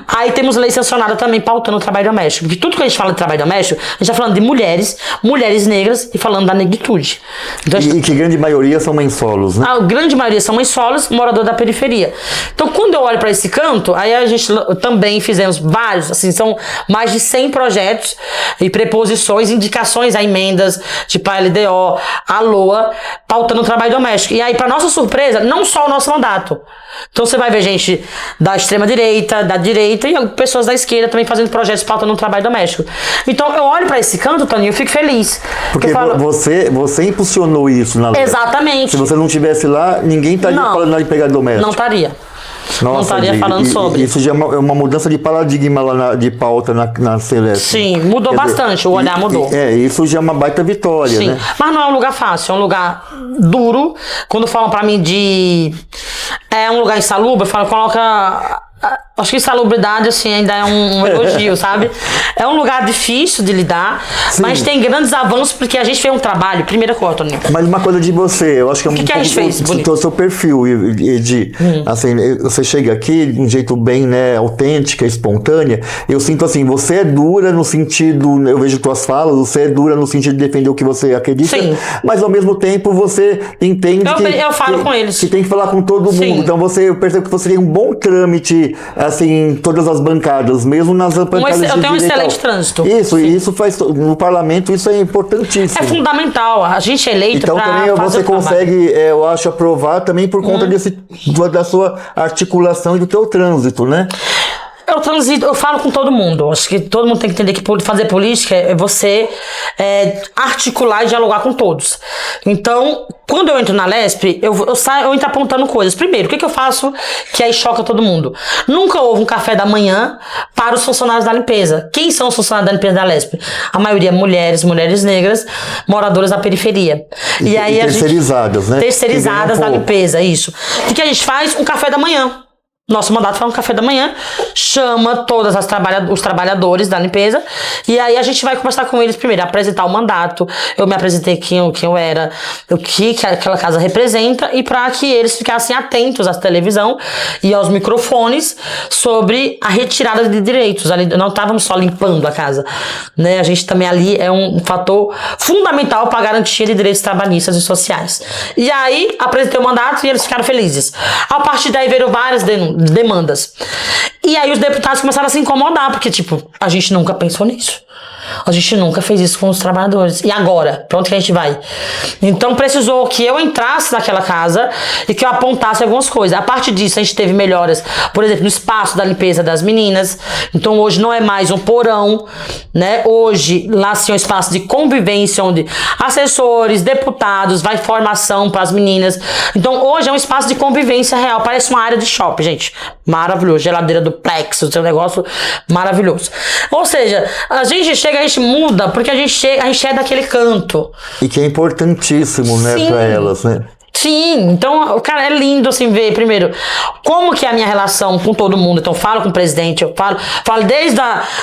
Aí temos lei sancionada também pautando o trabalho doméstico, porque tudo que a gente fala de trabalho doméstico, a gente está falando de mulheres negras e falando da negritude. Então, e que grande maioria são mães solos, né? A grande maioria são mães solos, morador da periferia. Então quando eu olho para esse canto, aí a gente também fizemos vários, assim, são mais de 100 projetos e preposições, indicações a emendas, tipo a LDO, a LOA, pautando o trabalho doméstico. E aí, para nossa surpresa, não só o nosso mandato. Então você vai ver gente da extrema-direita, da direita e pessoas da esquerda também fazendo projetos pautando o trabalho doméstico. Então eu olho para esse canto, Toninho, eu fico feliz. Porque você impulsionou isso na lei. Exatamente. Se você não estivesse lá, ninguém estaria falando de empregado doméstico. Não estaria. Nossa, não estaria falando sobre. Isso já é uma mudança de paradigma lá de pauta na Celeste. Sim, mudou bastante, o olhar mudou. Isso já é uma baita vitória, sim, né? Mas não é um lugar fácil, é um lugar duro. Quando falam pra mim é um lugar insalubre, eu falo, coloca... Acho que insalubridade, assim, ainda é um elogio, sabe? É um lugar difícil de lidar, sim, mas tem grandes avanços porque a gente fez um trabalho, primeira coisa, Toninho. Mas uma coisa de você, eu acho que é que a gente fez? O seu perfil, assim, você chega aqui de um jeito bem, né, autêntica, espontânea. Eu sinto assim, você é dura no sentido, eu vejo tuas falas, você é dura no sentido de defender o que você acredita, sim, mas ao mesmo tempo você entende eu falo com eles. Que tem que falar com todo mundo. Sim. Então eu percebo que você tem um bom trâmite, assim, em todas as bancadas, mesmo nas bancadas eu tenho um excelente trânsito. Isso faz, no parlamento, isso é importantíssimo. É fundamental, a gente é eleito então também você consegue, eu acho, aprovar também por conta da sua articulação e do teu trânsito, né? Eu falo com todo mundo. Acho que todo mundo tem que entender que fazer política é você articular e dialogar com todos. Então, quando eu entro na Lesp, eu entro apontando coisas. Primeiro, o que eu faço que aí choca todo mundo? Nunca houve um café da manhã para os funcionários da limpeza. Quem são os funcionários da limpeza da Lesp? A maioria mulheres negras, moradoras da periferia. E aí terceirizadas, né? Terceirizadas da limpeza, isso. O que a gente faz? Um café da manhã. Nosso mandato faz um café da manhã, chama todos os trabalhadores da limpeza e aí a gente vai conversar com eles primeiro, apresentar o mandato, eu me apresentei quem eu era, o que aquela casa representa e para que eles ficassem atentos à televisão e aos microfones sobre a retirada de direitos. Ali não estávamos só limpando a casa, né? A gente também ali é um fator fundamental para a garantia de direitos trabalhistas e sociais. E aí apresentei o mandato e eles ficaram felizes. A partir daí veio várias demandas. E aí os deputados começaram a se incomodar, porque, tipo, a gente nunca pensou nisso. A gente nunca fez isso com os trabalhadores. E agora? Pra onde que a gente vai? Então precisou que eu entrasse naquela casa e que eu apontasse algumas coisas. A partir disso, a gente teve melhoras, por exemplo, no espaço da limpeza das meninas. Então hoje não é mais um porão, né? Hoje lá sim é um espaço de convivência, onde assessores, deputados, vai formação para as meninas. Então hoje é um espaço de convivência real. Parece uma área de shopping, gente. Maravilhoso. Geladeira duplex, o seu negócio maravilhoso. Ou seja, a gente chega, a gente muda, porque a gente é daquele canto. E que é importantíssimo, né, para elas, né? Sim, então, cara, é lindo assim ver, primeiro, como que é a minha relação com todo mundo. Então, eu falo com o presidente, eu falo desde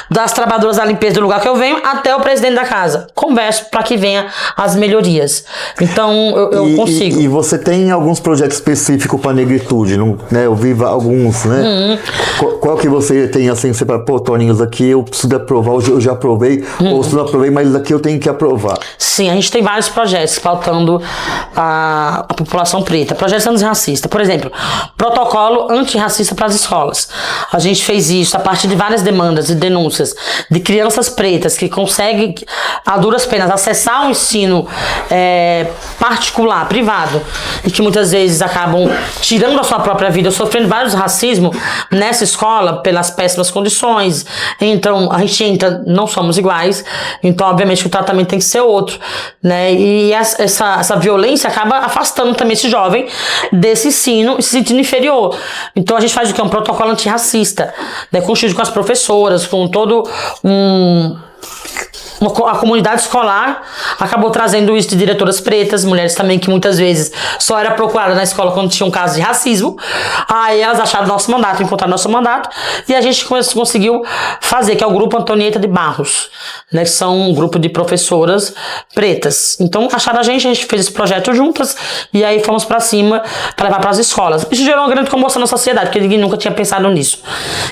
das trabalhadoras da limpeza do lugar que eu venho até o presidente da casa. Converso para que venha as melhorias. Então, eu consigo. E você tem alguns projetos específicos para negritude, não, né? Eu vi alguns, né? Qual que você tem assim, você fala, pô, Toninho, isso aqui eu preciso aprovar, eu já aprovei, ou se não aprovei, mas isso aqui eu tenho que aprovar. Sim, a gente tem vários projetos pautando a população preta, projetos antirracistas. Por exemplo, protocolo antirracista para as escolas. A gente fez isso a partir de várias demandas e denúncias de crianças pretas que conseguem, a duras penas, acessar um ensino particular, privado, e que muitas vezes acabam tirando a sua própria vida, sofrendo vários racismos nessa escola pelas péssimas condições. Então, a gente entra, não somos iguais, então, obviamente, o tratamento tem que ser outro, né? E essa violência acaba afastando também esse jovem desse ensino, se sentindo inferior. Então, a gente faz o que? Um protocolo antirracista, né? Constituído com as professoras, com todo a comunidade escolar acabou trazendo isso de diretoras pretas, mulheres também que muitas vezes só era procurada na escola quando tinha um caso de racismo. Aí elas acharam nosso mandato, encontraram nosso mandato, e a gente conseguiu fazer, que é o Grupo Antonieta de Barros, né, que são um grupo de professoras pretas. Então acharam a gente fez esse projeto juntas, e aí fomos pra cima para levar para as escolas. Isso gerou uma grande comoção na sociedade, porque ninguém nunca tinha pensado nisso.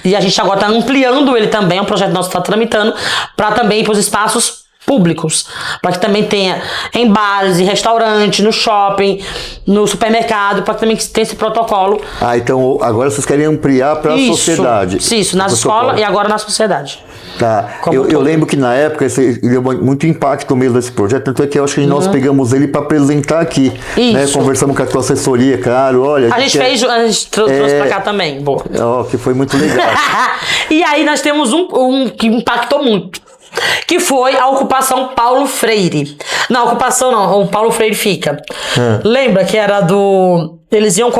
E a gente agora está ampliando ele também, é um projeto nosso que está tramitando, para também ir para os espaços públicos, para que também tenha em bares, em restaurantes, no shopping, no supermercado, para que também tenha esse protocolo. Ah, então agora vocês querem ampliar para a sociedade. Isso, nas escolas e agora na sociedade. Tá. Eu lembro que na época deu muito impacto mesmo desse projeto, tanto é que eu acho que nós pegamos ele para apresentar aqui, né? Conversamos com a tua assessoria, claro, olha. A gente trouxe para cá também, boa. Que foi muito legal. E aí nós temos um que impactou muito, que foi a ocupação Paulo Freire. Não, ocupação não, o Paulo Freire fica. Lembra que era eles iam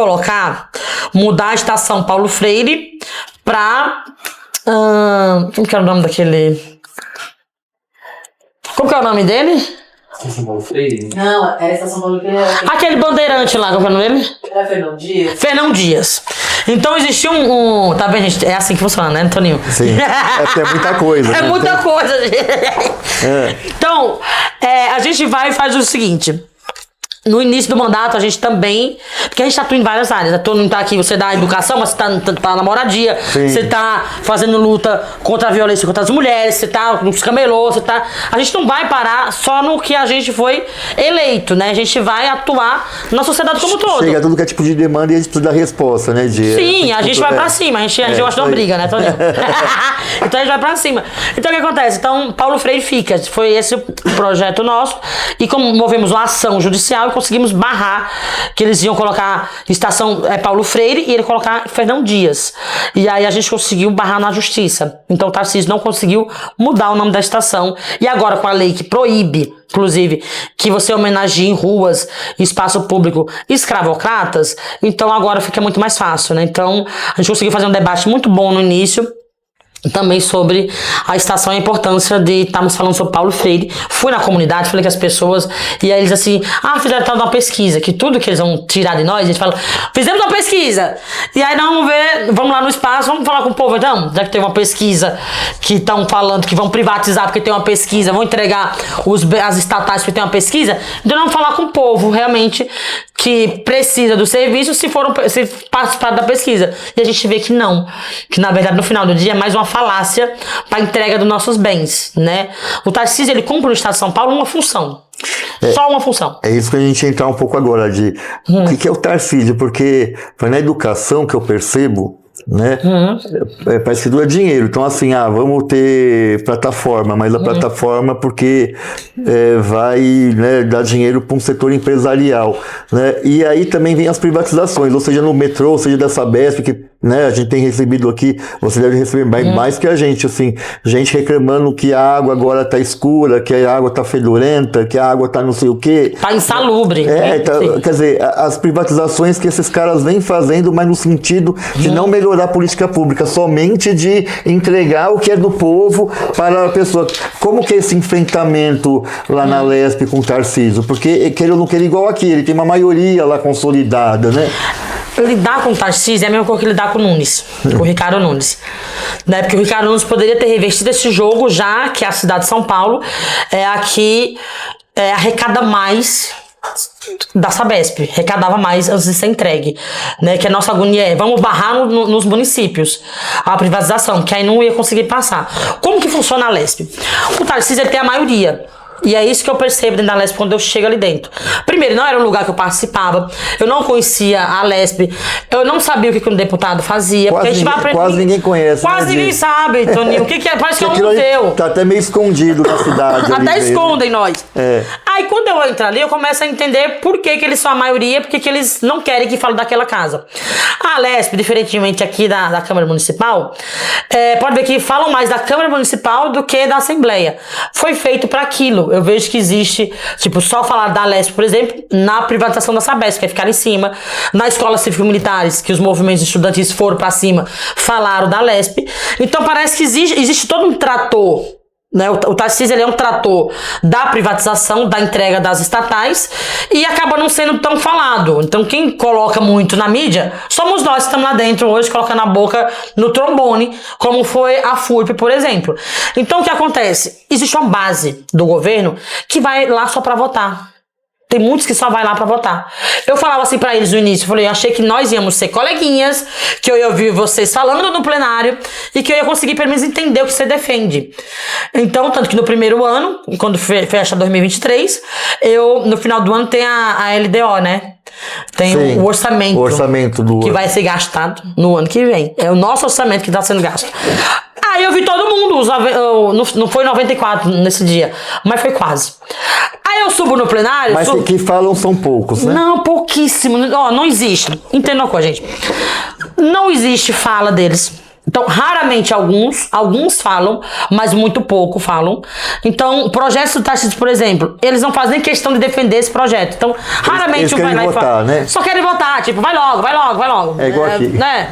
mudar a estação Paulo Freire pra... como que era o nome daquele... Como que é o nome dele? Estação Paulo Freire? Não, é a Estação Paulo Freire. Aquele bandeirante lá, como é o nome dele? Era Fernão Dias. Fernão Dias. Então existia tá bem, gente? É assim que funciona, né, Toninho? Sim. É muita coisa. É né? muita coisa, gente. Então, a gente vai e faz o seguinte. No início do mandato, a gente também... Porque a gente atua em várias áreas. Todo mundo tá aqui, você dá educação, mas você tá na moradia. Sim. Você tá fazendo luta contra a violência contra as mulheres. Você tá nos camelôs, A gente não vai parar só no que a gente foi eleito, né? A gente vai atuar na sociedade como um todo. Chega tudo que é tipo de demanda e a gente precisa dar resposta, né? Sim, a gente vai pra cima. A gente gosta de uma briga, né, Toninho? Então a gente vai pra cima. Então o que acontece? Então, Paulo Freire fica. Foi esse o projeto nosso. E como movemos uma ação judicial, conseguimos barrar que eles iam colocar estação Paulo Freire e ele colocar Fernão Dias. E aí a gente conseguiu barrar na justiça. Então o Tarcísio não conseguiu mudar o nome da estação. E agora com a lei que proíbe, inclusive, que você homenageie em ruas, espaço público, escravocratas, então agora fica muito mais fácil, né? Então a gente conseguiu fazer um debate muito bom no início, também sobre a estação e a importância de estarmos falando sobre Paulo Freire. Fui na comunidade, falei com as pessoas, e aí eles assim, fizeram tal de uma pesquisa, que tudo que eles vão tirar de nós, a gente fala, fizemos uma pesquisa, e aí nós vamos lá no espaço, vamos falar com o povo, então, já que tem uma pesquisa que estão falando que vão privatizar porque tem uma pesquisa, vão entregar as estatais porque tem uma pesquisa, então vamos falar com o povo, realmente, que precisa do serviço se participar da pesquisa. E a gente vê que não, que na verdade no final do dia é mais uma falácia para a entrega dos nossos bens, né? O Tarcísio, ele cumpre no Estado de São Paulo uma função. Só uma função. É isso que a gente entrar um pouco agora, de o que é o Tarcísio, porque foi na educação que eu percebo, né? Parece que doa dinheiro. Então, assim, vamos ter plataforma, mas a plataforma porque vai, né, dar dinheiro para um setor empresarial, né? E aí também vem as privatizações, ou seja, no metrô, ou seja, da Sabesp, que né? A gente tem recebido aqui, você deve receber mais que a gente, assim, gente reclamando que a água agora tá escura, que a água tá fedorenta, que a água tá não sei o quê. Tá insalubre. Quer dizer, as privatizações que esses caras vêm fazendo, mas no sentido de não melhorar a política pública, somente de entregar o que é do povo para a pessoa. Como que é esse enfrentamento lá na Lesp com o Tarcísio? Porque queira ou não queira igual aqui, ele tem uma maioria lá consolidada, né? Lidar com o Tarcísio é a mesma coisa que lidar com o Nunes, com o Ricardo Nunes. Né? Porque o Ricardo Nunes poderia ter revestido esse jogo, já que a cidade de São Paulo é a que arrecada mais da Sabesp, arrecadava mais antes de ser entregue, né? Que a nossa agonia é, vamos barrar nos municípios a privatização, que aí não ia conseguir passar. Como que funciona a Lesp? O Tarcísio, ele tem a maioria. E é isso que eu percebo dentro da Lesp quando eu chego ali dentro. Primeiro, não era um lugar que eu participava, eu não conhecia a Lesp, eu não sabia o que um deputado fazia. Quase, porque a gente vai aprender. Quase ninguém conhece. Quase ninguém sabe, Toninho. O que é? Parece que é um museu. Tá até meio escondido na cidade. Até escondem nós. É. Aí quando eu entro ali, eu começo a entender por que eles são a maioria, porque que eles não querem que fale daquela casa. A Lesp, diferentemente aqui da Câmara Municipal, pode ver que falam mais da Câmara Municipal do que da Assembleia. Foi feito para aquilo. Eu vejo que existe, tipo, só falar da Lesp, por exemplo, na privatização da Sabesp, que é ficar em cima, na escola cívico-militares, que os movimentos estudantis foram para cima, falaram da Lesp. Então parece que existe todo um trator, né? O Tarcísio, ele é um trator da privatização, da entrega das estatais, e acaba não sendo tão falado. Então quem coloca muito na mídia somos nós que estamos lá dentro hoje, colocando a boca no trombone, como foi a FURP, por exemplo. Então o que acontece? Existe uma base do governo que vai lá só para votar. Tem muitos que só vai lá pra votar. Eu falava assim pra eles no início, eu achei que nós íamos ser coleguinhas, que eu ia ouvir vocês falando no plenário e que eu ia conseguir pelo menos entender o que você defende. Então, tanto que no primeiro ano, quando fecha 2023, no final do ano tem a LDO, né? Tem Sim, o orçamento. O orçamento do que vai ser gastado no ano que vem. É o nosso orçamento que está sendo gasto. Aí eu vi todo mundo, não foi 94 nesse dia, mas foi quase. Aí eu subo no plenário... Mas que falam são poucos, né? Não, pouquíssimo. Não existe. Entenda uma coisa, gente. Não existe fala deles. Então, raramente alguns falam, mas muito pouco falam. Então, projetos do Tarcísio, por exemplo, eles não fazem nem questão de defender esse projeto. Então, raramente eles vai lá votar, e fala. né? Só querem votar, tipo, vai logo, vai logo, vai logo. É igual aqui. Né?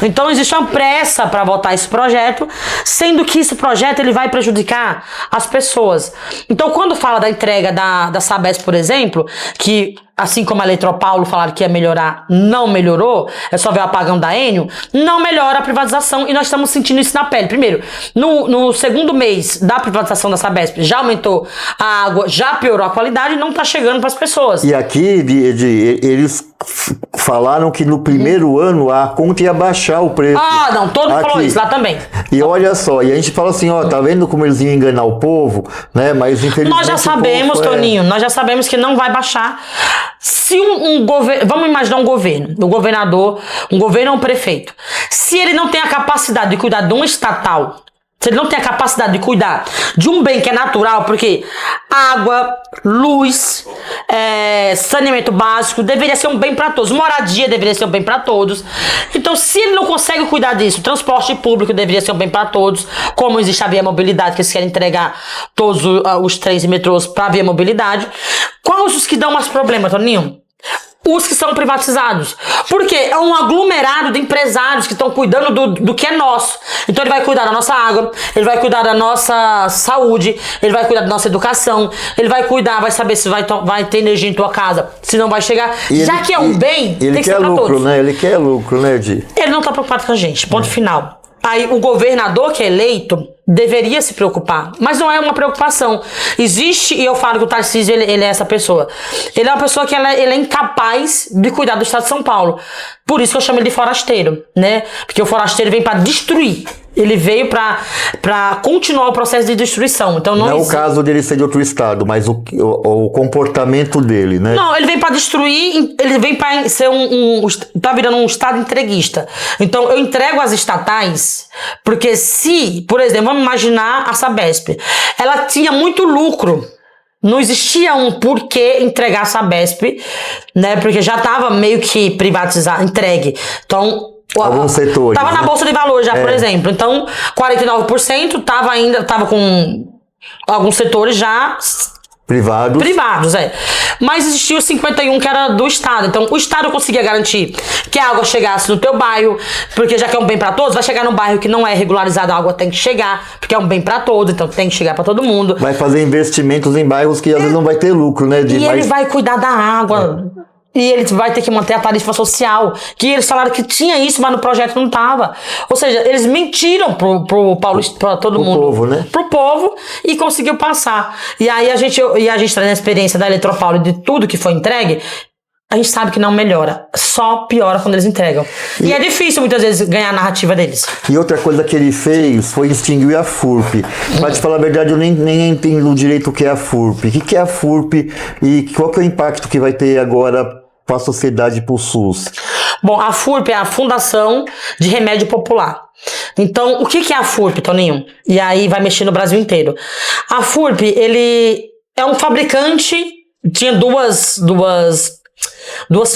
Então, existe uma pressa para votar esse projeto, sendo que esse projeto ele vai prejudicar as pessoas. Então, quando fala da entrega da Sabesp, por exemplo, que assim como a Eletropaulo falaram que ia melhorar, não melhorou, é só ver o apagão da Enio, não melhora a privatização e nós estamos sentindo isso na pele. Primeiro, no segundo mês da privatização da Sabesp, já aumentou a água, já piorou a qualidade e não está chegando para as pessoas. E aqui, eles falaram que no primeiro ano a conta ia baixar o preço. Ah, não, todo mundo falou isso lá também. E olha só, e a gente fala assim, ó, tá vendo como eles iam enganar o povo, né? Mas infelizmente nós já sabemos, Toninho, nós já sabemos que não vai baixar. Se um governo, vamos imaginar um governo, um governador, um governo ou um prefeito, se ele não tem a capacidade de cuidar de uma estatal, se ele não tem a capacidade de cuidar de um bem que é natural, porque água, luz, saneamento básico deveria ser um bem para todos, moradia deveria ser um bem para todos. Então, se ele não consegue cuidar disso, transporte público deveria ser um bem para todos, como existe a Via Mobilidade, que eles querem entregar todos os trens e metrôs para a Via Mobilidade. Quais os que dão mais problema, Toninho? Os que são privatizados. Porque é um aglomerado de empresários que estão cuidando do que é nosso. Então ele vai cuidar da nossa água, ele vai cuidar da nossa saúde, ele vai cuidar da nossa educação, ele vai cuidar, vai saber se vai ter energia em tua casa, se não vai chegar. Já que é um bem, tem que ser pra todos. Né? Ele quer lucro, né, Di? Ele não tá preocupado com a gente, ponto final. Aí o governador que é eleito deveria se preocupar, mas não é uma preocupação. Existe, e eu falo que o Tarcísio ele é essa pessoa. Ele é uma pessoa que ele é incapaz de cuidar do estado de São Paulo. Por isso que eu chamo ele de forasteiro, né? Porque o forasteiro vem para destruir. Ele veio para continuar o processo de destruição. Então não é o caso dele ser de outro estado, mas o comportamento dele, né? Não, ele vem para destruir, ele vem para ser tá virando um estado entreguista. Então eu entrego as estatais, porque se, por exemplo, vamos imaginar a Sabesp, ela tinha muito lucro. Não existia um porquê entregar a Sabesp, né? Porque já estava meio que privatizado, entregue. Então Alguns setores, Tava na né? Bolsa de Valores já, por exemplo. Então, 49% tava com alguns setores já privados, Mas existia o 51 que era do Estado. Então, o Estado conseguia garantir que a água chegasse no teu bairro, porque já que é um bem para todos, vai chegar num bairro que não é regularizado, a água tem que chegar, porque é um bem para todos, então tem que chegar para todo mundo. Vai fazer investimentos em bairros que às vezes não vai ter lucro, né? Ele vai cuidar da água. E ele vai ter que manter a tarifa social. Que eles falaram que tinha isso, mas no projeto não tava. Ou seja, eles mentiram pro Paulista, pra todo mundo. Pro povo, né? Pro povo, e conseguiu passar. E aí a gente traz a experiência da Eletropaulo e de tudo que foi entregue. A gente sabe que não melhora, só piora quando eles entregam. E é difícil muitas vezes ganhar a narrativa deles. E outra coisa que ele fez foi extinguir a FURP. Pra te falar a verdade, eu nem entendo direito o que é a FURP. O que é a FURP e qual que é o impacto que vai ter agora para a sociedade e para o SUS? Bom, a FURP é a Fundação de Remédio Popular. Então, o que é a FURP, Toninho? E aí vai mexer no Brasil inteiro. A FURP, ele é um fabricante, tinha duas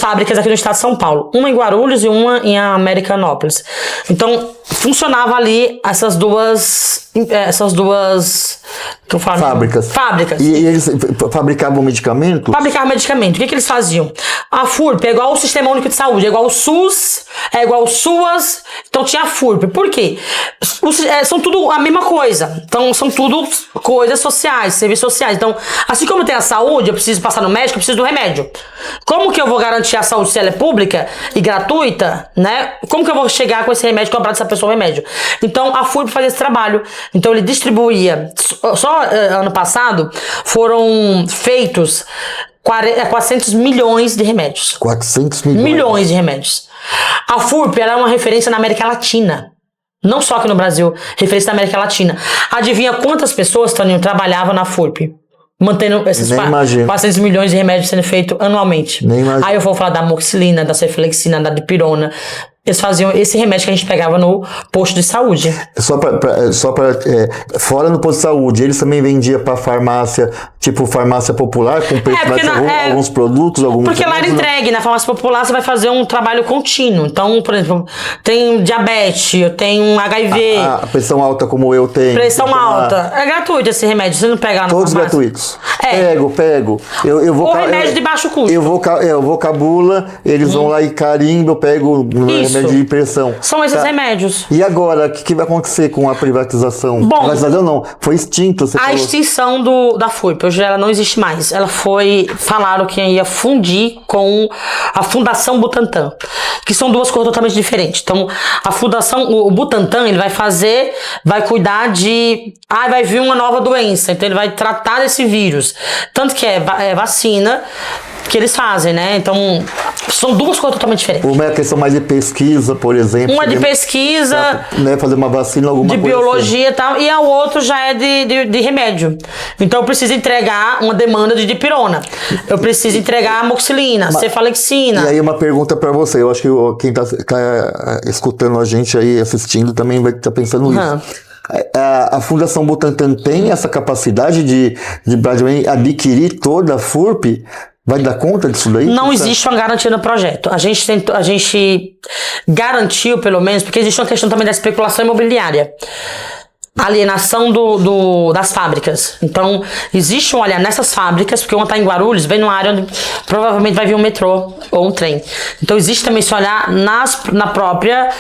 fábricas aqui no estado de São Paulo. Uma em Guarulhos e uma em Americanópolis. Então, funcionava ali essas duas fábricas. E eles fabricavam medicamento? Fabricavam medicamento. O que eles faziam? A FURP é igual ao Sistema Único de Saúde, é igual ao SUS, é igual ao SUAS. Então tinha a FURP. Por quê? São tudo a mesma coisa. Então são tudo coisas sociais, serviços sociais. Então, assim como tem a saúde, eu preciso passar no médico, eu preciso do remédio. Como que eu vou garantir a saúde se ela é pública e gratuita, né? Como que eu vou chegar com esse remédio e comprar dessa pessoa o remédio? Então a FURP fazia esse trabalho. Então ele distribuía. Só ano passado foram feitos 400 milhões de remédios. 400 milhões? Milhões de remédios. A FURP ela é uma referência na América Latina. Não só aqui no Brasil, referência na América Latina. Adivinha quantas pessoas, Toninho, trabalhavam na FURP? Mantendo esses 400 milhões de remédios sendo feitos anualmente. Aí eu vou falar da amoxicilina, da cefalexina, da dipirona. Eles faziam esse remédio que a gente pegava no posto de saúde. Fora no posto de saúde, eles também vendiam para farmácia, tipo farmácia popular, com preço alguns produtos, Porque lá era entregue, na farmácia popular você vai fazer um trabalho contínuo. Então, por exemplo, tem diabetes, eu tenho HIV. A pressão alta como eu tenho. Pressão alta. É gratuito esse remédio, você não pega na todos farmácia. Gratuitos. Pego. O remédio de baixo custo. Eu vou com a bula, eles vão lá e carimbam, eu pego remédio de pressão. São esses remédios. E agora, o que vai acontecer com a privatização? Bom, privatização não, foi extinto. A extinção da FURP, hoje ela não existe mais. Falaram que ia fundir com a Fundação Butantan, que são duas coisas totalmente diferentes. Então, a Fundação, o Butantan, ele vai cuidar vai vir uma nova doença, então ele vai tratar desse vírus. Tanto que é vacina que eles fazem, né? Então, são duas coisas totalmente diferentes. Uma é a questão mais de pesquisa, por exemplo. Uma de pesquisa, fazer uma vacina, alguma coisa de biologia e tal, e a outra já é de remédio. Então, eu preciso entregar uma demanda de dipirona. Eu preciso entregar amoxicilina, cefalexina. E aí, uma pergunta pra você. Eu acho que quem tá escutando a gente aí, assistindo, também vai estar pensando nisso. A Fundação Butantan tem essa capacidade de adquirir toda a FURP? Vai dar conta disso daí? Não existe uma garantia no projeto. A gente garantiu, pelo menos, porque existe uma questão também da especulação imobiliária. Alienação das fábricas. Então, existe um olhar nessas fábricas, porque uma está em Guarulhos, vem numa área onde provavelmente vai vir um metrô ou um trem. Então, existe também esse olhar na própria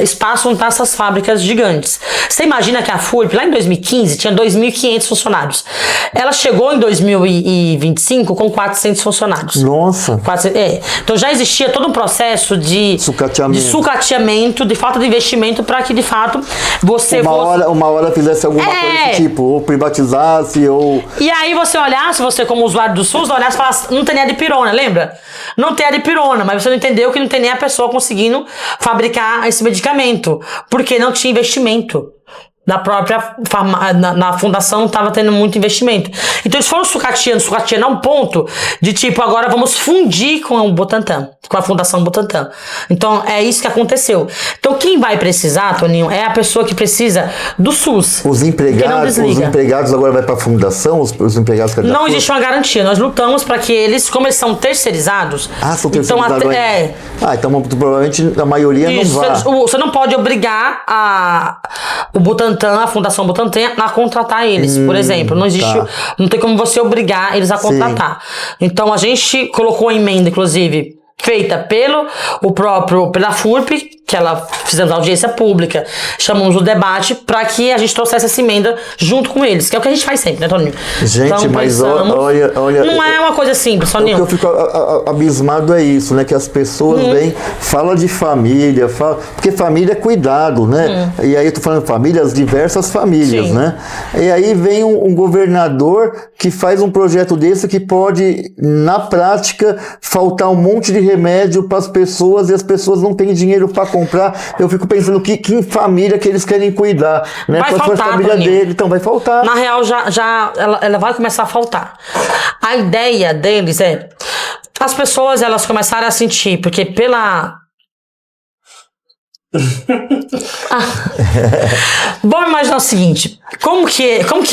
espaço onde estão essas fábricas gigantes. Você imagina que a FURP, lá em 2015, tinha 2.500 funcionários. Ela chegou em 2025 com 400 funcionários. Nossa! Então, já existia todo um processo de sucateamento, de falta de investimento para que, de fato, você uma hora fizesse alguma coisa desse tipo, ou privatizasse, ou... E aí você olhasse, você como usuário do SUS, olhasse e falasse, não tem nem a dipirona, lembra? Não tem a dipirona, mas você não entendeu que não tem nem a pessoa conseguindo fabricar esse medicamento, porque não tinha investimento. da própria na fundação não estava tendo muito investimento. Então eles foram sucateando a um ponto de tipo, agora vamos fundir com o Butantan, com a Fundação Butantan. Então é isso que aconteceu. Então quem vai precisar, Toninho, é a pessoa que precisa do SUS. Os empregados agora vai para a fundação, os empregados que não existe uma garantia. Nós lutamos para que eles, como eles são terceirizados, são terceirizados. Então então provavelmente a maioria isso, não vai. Você não pode obrigar o Butantan, a Fundação Butantan, a contratar eles, por exemplo. Não existe, não tem como você obrigar eles a contratar. Sim. Então a gente colocou a emenda, inclusive, feita pela FURP, que ela fizemos audiência pública, chamamos o debate para que a gente trouxesse essa emenda junto com eles, que é o que a gente faz sempre, né, Toninho? Gente, então, mas olha... Não é uma coisa simples, Toninho. O que eu fico abismado é isso, né? Que as pessoas vêm, falam de família, porque família é cuidado, né? E aí eu tô falando família, as diversas famílias, sim, né? E aí vem um governador que faz um projeto desse que pode, na prática, faltar um monte de remédio para as pessoas e as pessoas não têm dinheiro para comprar. Eu fico pensando que família que eles querem cuidar, né? Vai faltar, a família dele, então vai faltar. Na real, ela vai começar a faltar. A ideia deles é as pessoas, elas começarem a sentir, porque Vamos imaginar o seguinte, como que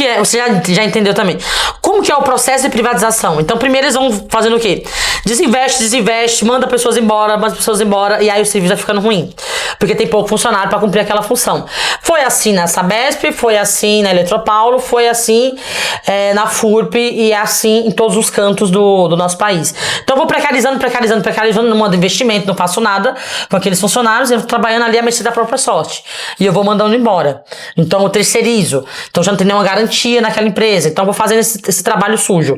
é, você já entendeu também, como que é o processo de privatização. Então primeiro eles vão fazendo o quê? Desinveste, manda pessoas embora, e aí o serviço vai ficando ruim, porque tem pouco funcionário para cumprir aquela função. Foi assim na Sabesp, foi assim na Eletropaulo, foi assim na FURP e é assim em todos os cantos do nosso país. Então eu vou precarizando, não mando investimento, não faço nada com aqueles funcionários, eu vou trabalhando ali à mercê da própria sorte. E eu vou mandando embora. Então eu terceirizo. Então já não tem nenhuma garantia naquela empresa. Então eu vou fazendo esse trabalho sujo.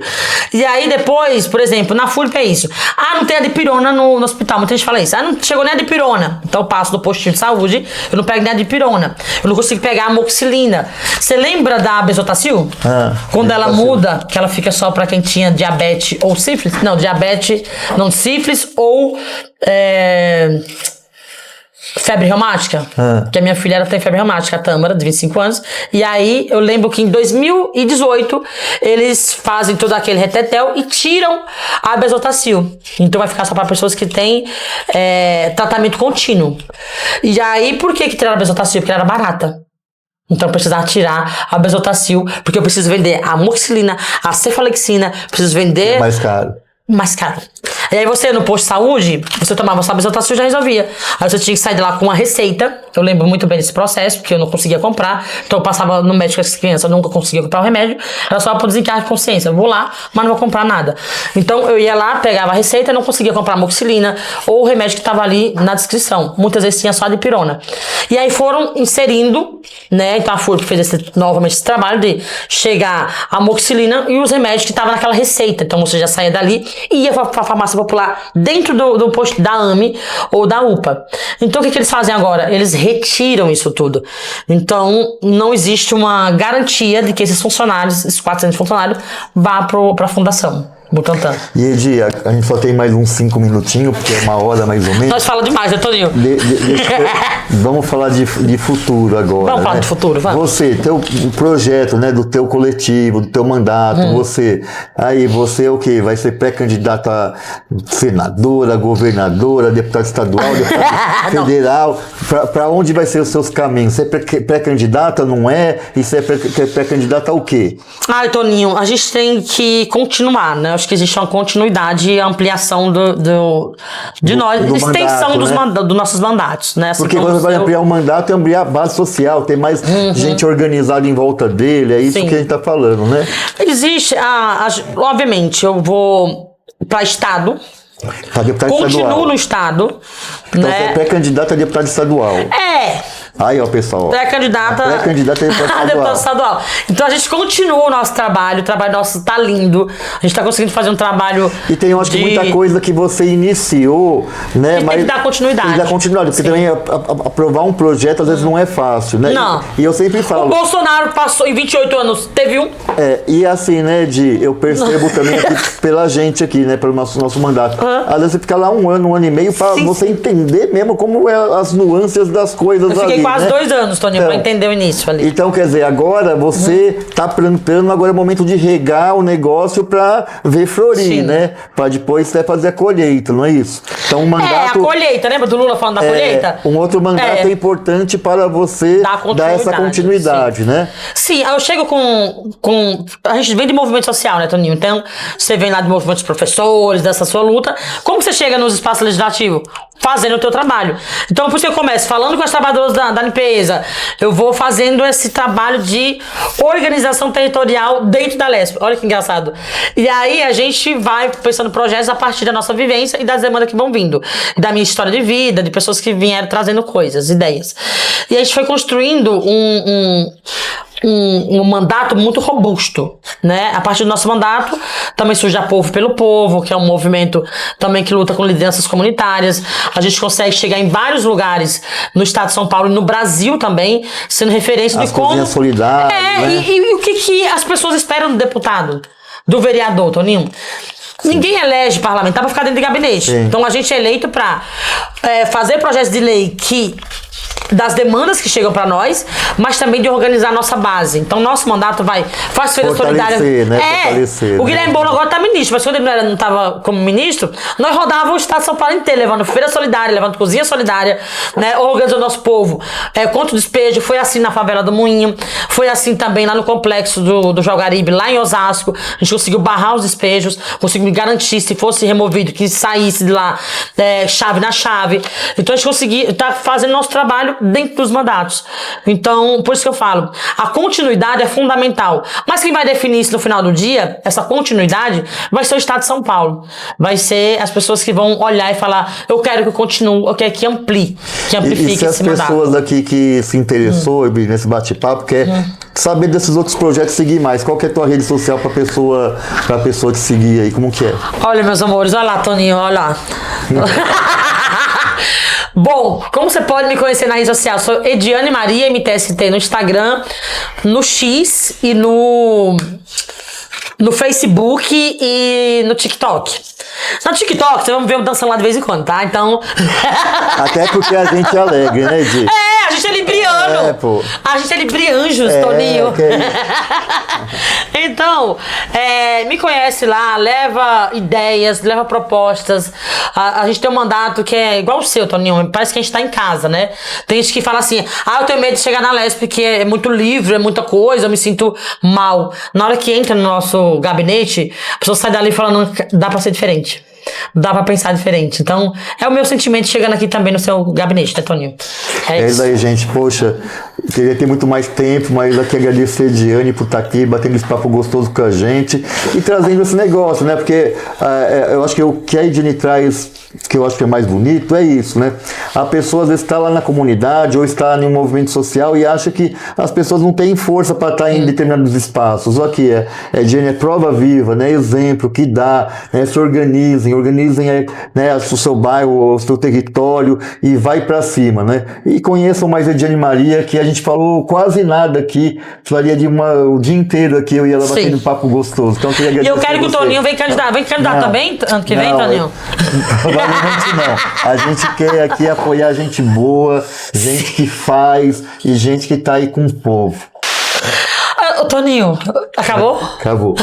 E aí depois, por exemplo, na FURP é isso. Não tem a dipirona no hospital. Muita gente fala isso. Não chegou nem a dipirona. Então eu passo do postinho de saúde, eu não pego nem a dipirona. Eu não consigo pegar a amoxicilina. Você lembra da Besotacil? Quando ela muda, que ela fica só pra quem tinha diabetes ou sífilis? Não, sífilis ou... febre reumática, que a minha filha tem febre reumática, a Tâmara, de 25 anos, e aí eu lembro que em 2018 eles fazem todo aquele retetel e tiram a Besotacil, então vai ficar só para pessoas que têm tratamento contínuo. E aí por que tiraram a Besotacil? Porque ela era barata. Então eu precisava tirar a Besotacil, porque eu preciso vender a amoxicilina, a cefalexina, preciso vender... É mais caro. E aí você, no posto de saúde, você tomava sua Besotacil e já resolvia. Aí você tinha que sair de lá com uma receita. Eu lembro muito bem desse processo, porque eu não conseguia comprar. Então eu passava no médico com as crianças, eu nunca conseguia comprar o remédio. Era só por desencargo de consciência. Eu vou lá, mas não vou comprar nada. Então eu ia lá, pegava a receita, não conseguia comprar amoxicilina ou o remédio que estava ali na descrição. Muitas vezes tinha só a dipirona. E aí foram inserindo, né? Então a FURP fez novamente esse trabalho de chegar a amoxicilina e os remédios que estavam naquela receita. Então você já saía dali e ia para a farmácia popular dentro do posto da AME ou da UPA. Então o que eles fazem agora? Eles retiram isso tudo. Então não existe uma garantia de que esses funcionários, esses 400 funcionários, vá para a fundação Butantan. E Edi, a gente só tem mais uns 5 minutinhos, porque é 1 hora mais ou menos. Nós falamos demais, né, Toninho? Vamos falar de futuro agora. Vamos falar de futuro, vamos. Você, teu projeto, né, do teu coletivo, do teu mandato, você é o quê? Vai ser pré-candidato a senadora, governadora, deputado estadual, deputado federal? Para onde vai ser os seus caminhos? Você é pré-candidata, não é? E você é pré-candidata ao quê? Toninho, a gente tem que continuar, né? Acho que existe uma continuidade e ampliação de nós, extensão mandato, dos nossos mandatos, né? Assim, porque quando você vai ampliar o mandato, é ampliar a base social, ter mais gente organizada em volta dele, é isso que a gente tá falando, né? Existe, obviamente, eu vou para estado, continuo no estado, então né? Você é pré-candidata a deputado estadual. Aí, ó, pessoal. Pré-candidata a deputado estadual. Então a gente continua o nosso trabalho. O trabalho nosso tá lindo. A gente tá conseguindo fazer um trabalho. E tem, eu acho que muita coisa que você iniciou, né? Mas tem que dar continuidade. Tem que dar continuidade, porque também aprovar um projeto às vezes não é fácil, né? Não. E eu sempre falo. O Bolsonaro passou em 28 anos, teve um. E assim, né, eu percebo também aqui pela gente aqui, né, pelo nosso mandato. Às vezes você fica lá um ano e meio pra você entender mesmo como é as nuances das coisas ali. Eu fiquei quase né? 2 anos, Toninho, Então, pra entender o início ali. Então, quer dizer, agora você tá plantando, agora é o momento de regar o negócio para ver florir, Sim. né? Para depois até fazer a colheita, não é isso? Então, o É, a mandato... colheita, lembra do Lula falando da colheita? Um outro mandato é importante para você dar essa continuidade, né? Sim, eu chego com... A gente vem de movimento social, né, Toninho? Então, você vem lá de movimentos professores, dessa sua luta. Como você chega nos espaços legislativos? Fazendo o teu trabalho. Então, por isso que eu começo falando com as trabalhadoras da limpeza. Eu vou fazendo esse trabalho de organização territorial dentro da Lesp. Olha que engraçado. E aí, a gente vai pensando projetos a partir da nossa vivência e das demandas que vão vindo. Da minha história de vida, de pessoas que vieram trazendo coisas, ideias. E a gente foi construindo um mandato muito robusto, né? A partir do nosso mandato, também surge a Povo pelo Povo, que é um movimento também que luta com lideranças comunitárias. A gente consegue chegar em vários lugares no estado de São Paulo e no Brasil também, sendo referência As de como... cozinhas solidárias, né? E o que as pessoas esperam do deputado, do vereador, Toninho? Ninguém elege parlamentar para ficar dentro de gabinete. Sim. Então a gente é eleito para fazer projetos de lei das demandas que chegam para nós, mas também de organizar a nossa base. Então, nosso mandato faz feira solidária. Né? Fortalecer, O Guilherme Boulos agora tá ministro, mas quando ele não estava como ministro, nós rodávamos o estado de São Paulo inteiro, levando feira solidária, levando cozinha solidária, né? Organizando o nosso povo contra o despejo. Foi assim na favela do Moinho, foi assim também lá no complexo do Jaguaribe, lá em Osasco. A gente conseguiu barrar os despejos, conseguiu garantir, se fosse removido, que saísse de lá chave na chave. Então, a gente conseguiu tá fazendo nosso trabalho dentro dos mandatos. Então, por isso que eu falo, a continuidade é fundamental. Mas quem vai definir isso no final do dia, essa continuidade, vai ser o Estado de São Paulo. Vai ser as pessoas que vão olhar e falar, eu quero que continue, eu quero que amplie, que amplifique esse mandato. E se as pessoas aqui que se interessou nesse bate-papo, quer saber desses outros projetos, seguir mais, qual que é a tua rede social pra pessoa te seguir aí, como que é? Olha, meus amores, olha lá, Toninho, olha lá. Bom, como você pode me conhecer na rede social? Sou Ediane Maria, MTST, no Instagram, no X e no Facebook e no TikTok. No TikTok, você vai ver eu dançando lá de vez em quando, tá? Então... Até porque a gente é alegre, né, Di? A gente é libriano. Pô. A gente é librianjos, Toninho. Então, me conhece lá, leva ideias, leva propostas. A gente tem um mandato que é igual o seu, Toninho. Parece que a gente tá em casa, né? Tem gente que fala assim, eu tenho medo de chegar na Lesp porque é muito livro, é muita coisa, eu me sinto mal. Na hora que entra no nosso gabinete, a pessoa sai dali falando, dá pra ser diferente. Dá pra pensar diferente. Então, é o meu sentimento chegando aqui também no seu gabinete, né, Toninho? É isso aí, gente. Poxa, queria ter muito mais tempo, mas aqui agradecer a Ediane por estar aqui, batendo esse papo gostoso com a gente e trazendo esse negócio, né? Porque eu acho que o que a Ediane traz, que eu acho que é mais bonito, é isso, né? A pessoa às vezes está lá na comunidade ou está em um movimento social e acha que as pessoas não têm força para estar em determinados espaços. Olha aqui, Ediane é prova viva, né? Exemplo que dá, né? Se organizem, né? O seu bairro, o seu território e vai para cima, né? E conheçam mais a Ediane Maria, que a gente falou quase nada aqui, faria o dia inteiro aqui, eu e ela batendo um papo gostoso. Então, e eu quero que o Toninho venha candidato também, ano que vem, Toninho? Provavelmente não. A gente quer aqui apoiar gente boa, gente que faz e gente que tá aí com o povo. Toninho, acabou? Acabou.